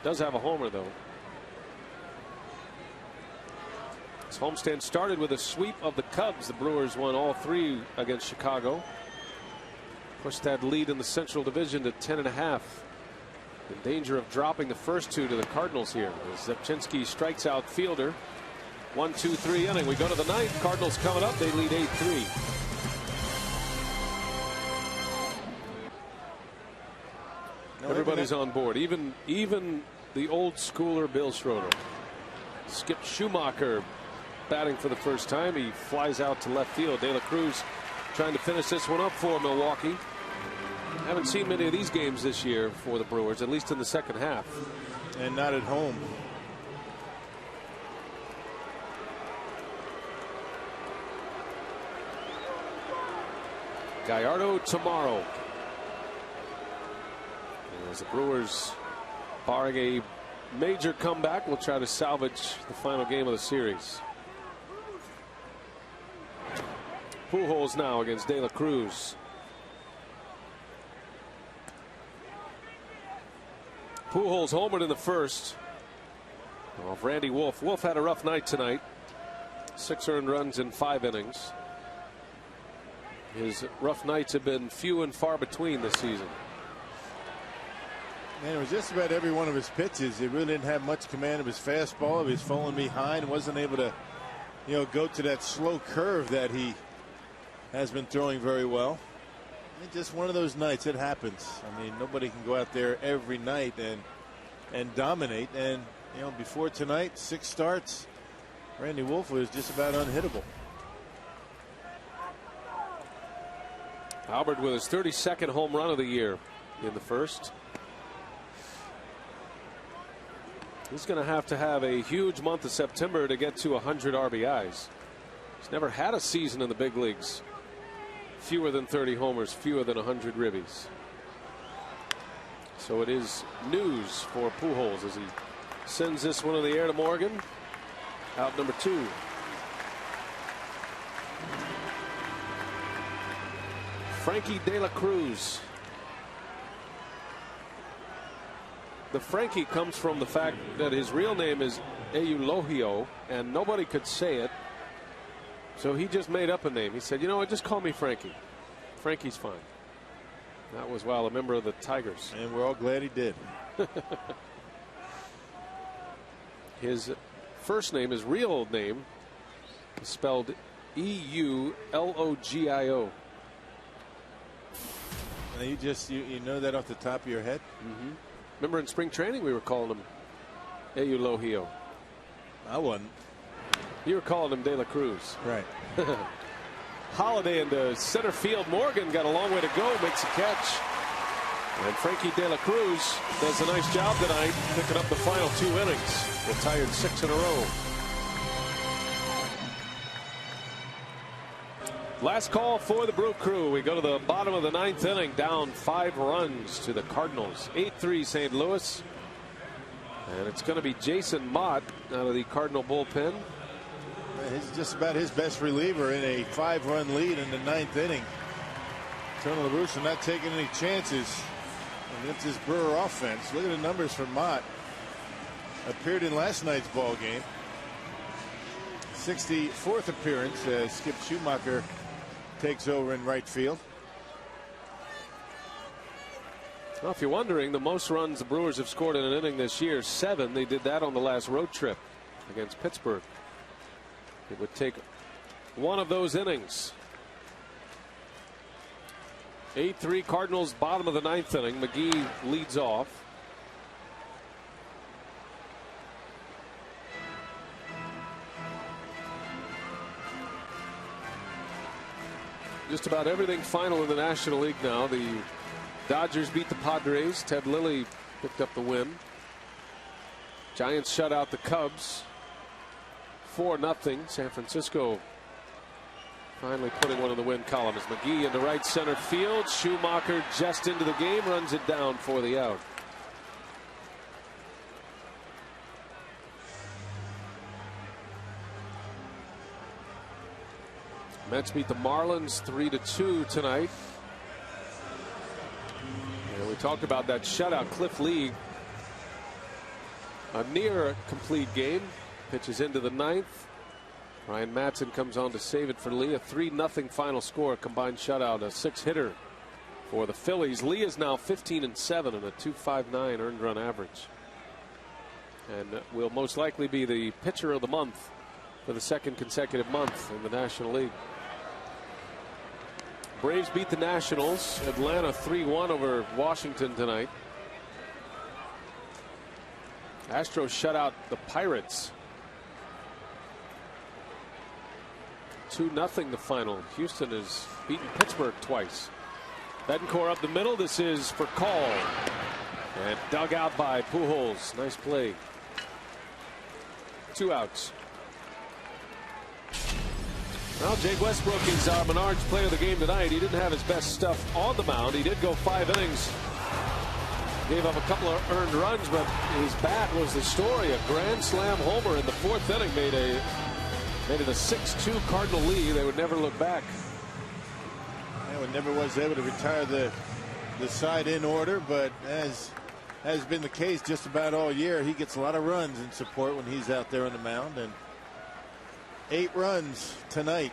Does have a homer, though. This homestand started with a sweep of the Cubs. The Brewers won all 3 against Chicago. Pushed that lead in the Central Division to 10.5. In danger of dropping the first 2 to the Cardinals here. As Zepchinski strikes out Fielder. 1-2-3 inning. We go to the ninth. Cardinals coming up. They lead 8-3. Everybody's on board. Even the old schooler Bill Schroeder. Skip Schumacher batting for the first time. He flies out to left field. De La Cruz trying to finish this one up for Milwaukee. Haven't seen many of these games this year for the Brewers, at least in the second half. And not at home. Gallardo tomorrow. As the Brewers, barring a major comeback, will try to salvage the final game of the series. Pujols now against De La Cruz. Pujols homered in the first off Randy Wolf. Wolf had a rough night tonight. 6 earned runs in 5 innings. His rough nights have been few and far between this season. And it was just about every one of his pitches. He really didn't have much command of his fastball. He was falling behind, wasn't able to, go to that slow curve that he has been throwing very well. And just one of those nights. It happens. I mean, nobody can go out there every night and dominate. And before tonight, 6 starts. Randy Wolf was just about unhittable. Albert with his 32nd home run of the year in the first. He's going to have a huge month of September to get to 100 RBIs. He's never had a season in the big leagues. Fewer than 30 homers, fewer than 100 ribbies. So it is news for Pujols as he sends this one in the air to Morgan. Out number 2. Frankie De La Cruz. The Frankie comes from the fact that his real name is Eulogio, and nobody could say it So he just made up a name. He said, you know what, just call me Frankie. Frankie's fine. That was while a member of the Tigers. And we're all glad he did. His first name, his real name, is spelled E-U-L-O-G-I-O. And you know that off the top of your head? Mm-hmm. Remember in spring training we were calling him Eulohio. I wasn't. You were calling him De La Cruz. Right. Holiday into center field. Morgan got a long way to go, makes a catch. And Frankie De La Cruz does a nice job tonight, picking up the final 2 innings. Retired 6 in a row. Last call for the Brew Crew. We go to the bottom of the 9th inning, down 5 runs to the Cardinals. 8-3 St. Louis. And it's going to be Jason Mott out of the Cardinal bullpen. He's just about his best reliever in a 5-run lead in the 9th inning. Tony La Russa not taking any chances against this Brewer offense. Look at the numbers for Mott. Appeared in last night's ball game. 64th appearance as Skip Schumacher takes over in right field. Well, if you're wondering, the most runs the Brewers have scored in an inning this year, 7. They did that on the last road trip against Pittsburgh. It would take one of those innings. 8-3 Cardinals, bottom of the 9th inning. McGee leads off. Just about everything final in the National League now. The Dodgers beat the Padres. Ted Lilly picked up the win. Giants shut out the Cubs 4-0. San Francisco finally putting one in the win column as McGee into right center field. Schumacher just into the game, runs it down for the out. Mets beat the Marlins 3-2 tonight. And we talked about that shutout. Cliff Lee, a near complete game, pitches into the 9th. Ryan Madson comes on to save it for Lee. A 3-0 final score, combined shutout, a 6-hitter for the Phillies. Lee is now 15-7 and a 2.59 earned run average, and will most likely be the pitcher of the month for the 2nd consecutive month in the National League. Braves beat the Nationals. Atlanta 3-1 over Washington tonight. Astros shut out the Pirates 2-0 the final. Houston has beaten Pittsburgh twice. Betancourt up the middle. This is for Call. And dug out by Pujols. Nice play. 2 outs. Well, Jake Westbrook is Menard's player of the game tonight. He didn't have his best stuff on the mound. He did go 5 innings. Gave up a couple of earned runs, but his bat was the story. A grand slam homer in the 4th inning made it a 6-2 Cardinal lead. They would never look back. And never was able to retire the side in order, but as has been the case just about all year, he gets a lot of runs in support when he's out there on the mound. And 8 runs tonight.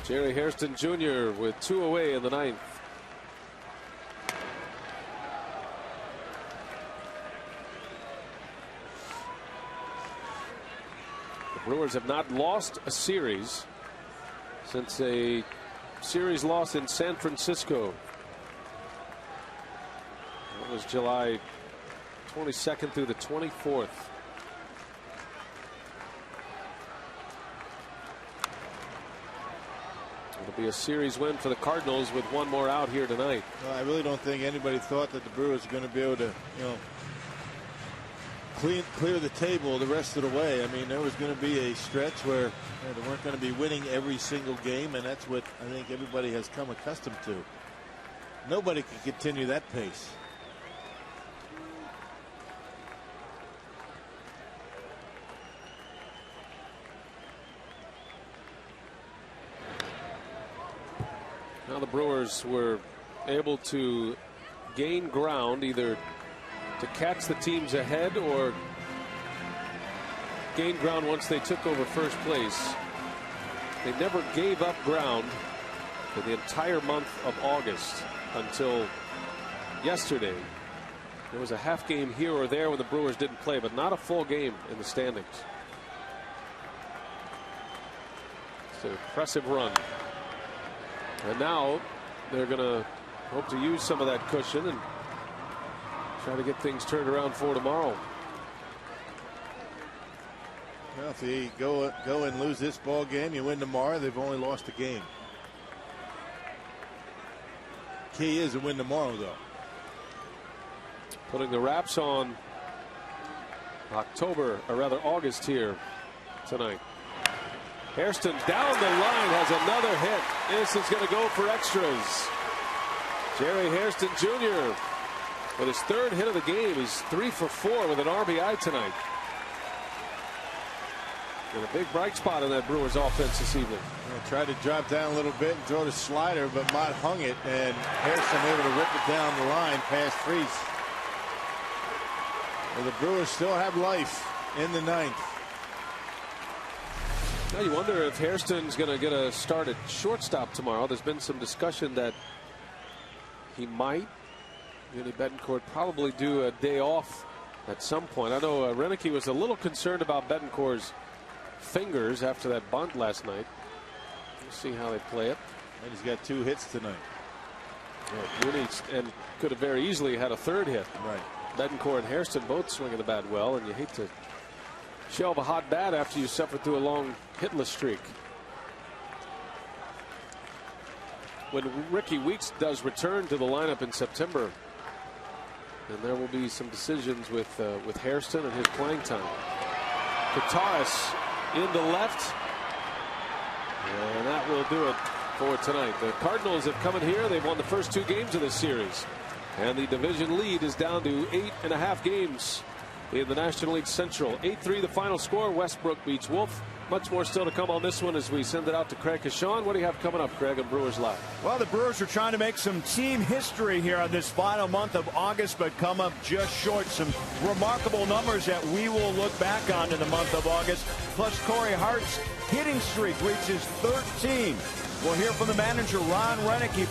Jerry Hairston Jr. with 2 away in the 9th. The Brewers have not lost a series since a series loss in San Francisco. That was July 22nd through the 24th. It'll be a series win for the Cardinals with 1 more out here tonight. Well, I really don't think anybody thought that the Brewers were going to be able to, clear the table the rest of the way. I mean, there was going to be a stretch where they weren't going to be winning every single game, and that's what I think everybody has come accustomed to. Nobody can continue that pace. Now the Brewers were able to gain ground either to catch the teams ahead or gained ground once they took over first place. They never gave up ground for the entire month of August until yesterday. There was a half game here or there when the Brewers didn't play, but not a full game in the standings. It's an impressive run. And now they're going to hope to use some of that cushion and try to get things turned around for tomorrow. Well, if they go and lose this ball game, you win tomorrow, they've only lost a game. Key is a win tomorrow, though. Putting the wraps on August here tonight. Hairston down the line has another hit. This is going to go for extras. Jerry Hairston Jr. with his 3rd hit of the game. He's 3 for 4 with an RBI tonight. And a big bright spot in that Brewers offense this evening. Tried to drop down a little bit and throw the slider, but Mott hung it, and Hairston able to rip it down the line past Freese. Well, the Brewers still have life in the 9th. Now you wonder if Hairston's going to get a start at shortstop tomorrow. There's been some discussion that he might. Vinny Betancourt probably do a day off at some point. I know Renicky was a little concerned about Betancourt's fingers after that bunt last night. We'll see how they play it. And he's got 2 hits tonight. And could have very easily had a 3rd hit. Right. Betancourt and Hairston both swinging the bat well, and you hate to shelve a hot bat after you suffer through a long hitless streak. When Ricky Weeks does return to the lineup in September, then there will be some decisions with Hairston and his playing time. Kataris in the left, and that will do it for tonight. The Cardinals have come in here. They've won the first 2 games of this series, and the division lead is down to 8.5 games in the National League Central. 8-3 the final score. Westbrook beats Wolf. Much more still to come on this one as we send it out to Craig Kashawn. What do you have coming up, Craig, on Brewers Live? Well, the Brewers are trying to make some team history here on this final month of August, but come up just short. Some remarkable numbers that we will look back on in the month of August. Plus, Corey Hart's hitting streak reaches 13. We'll hear from the manager, Ron Renicky.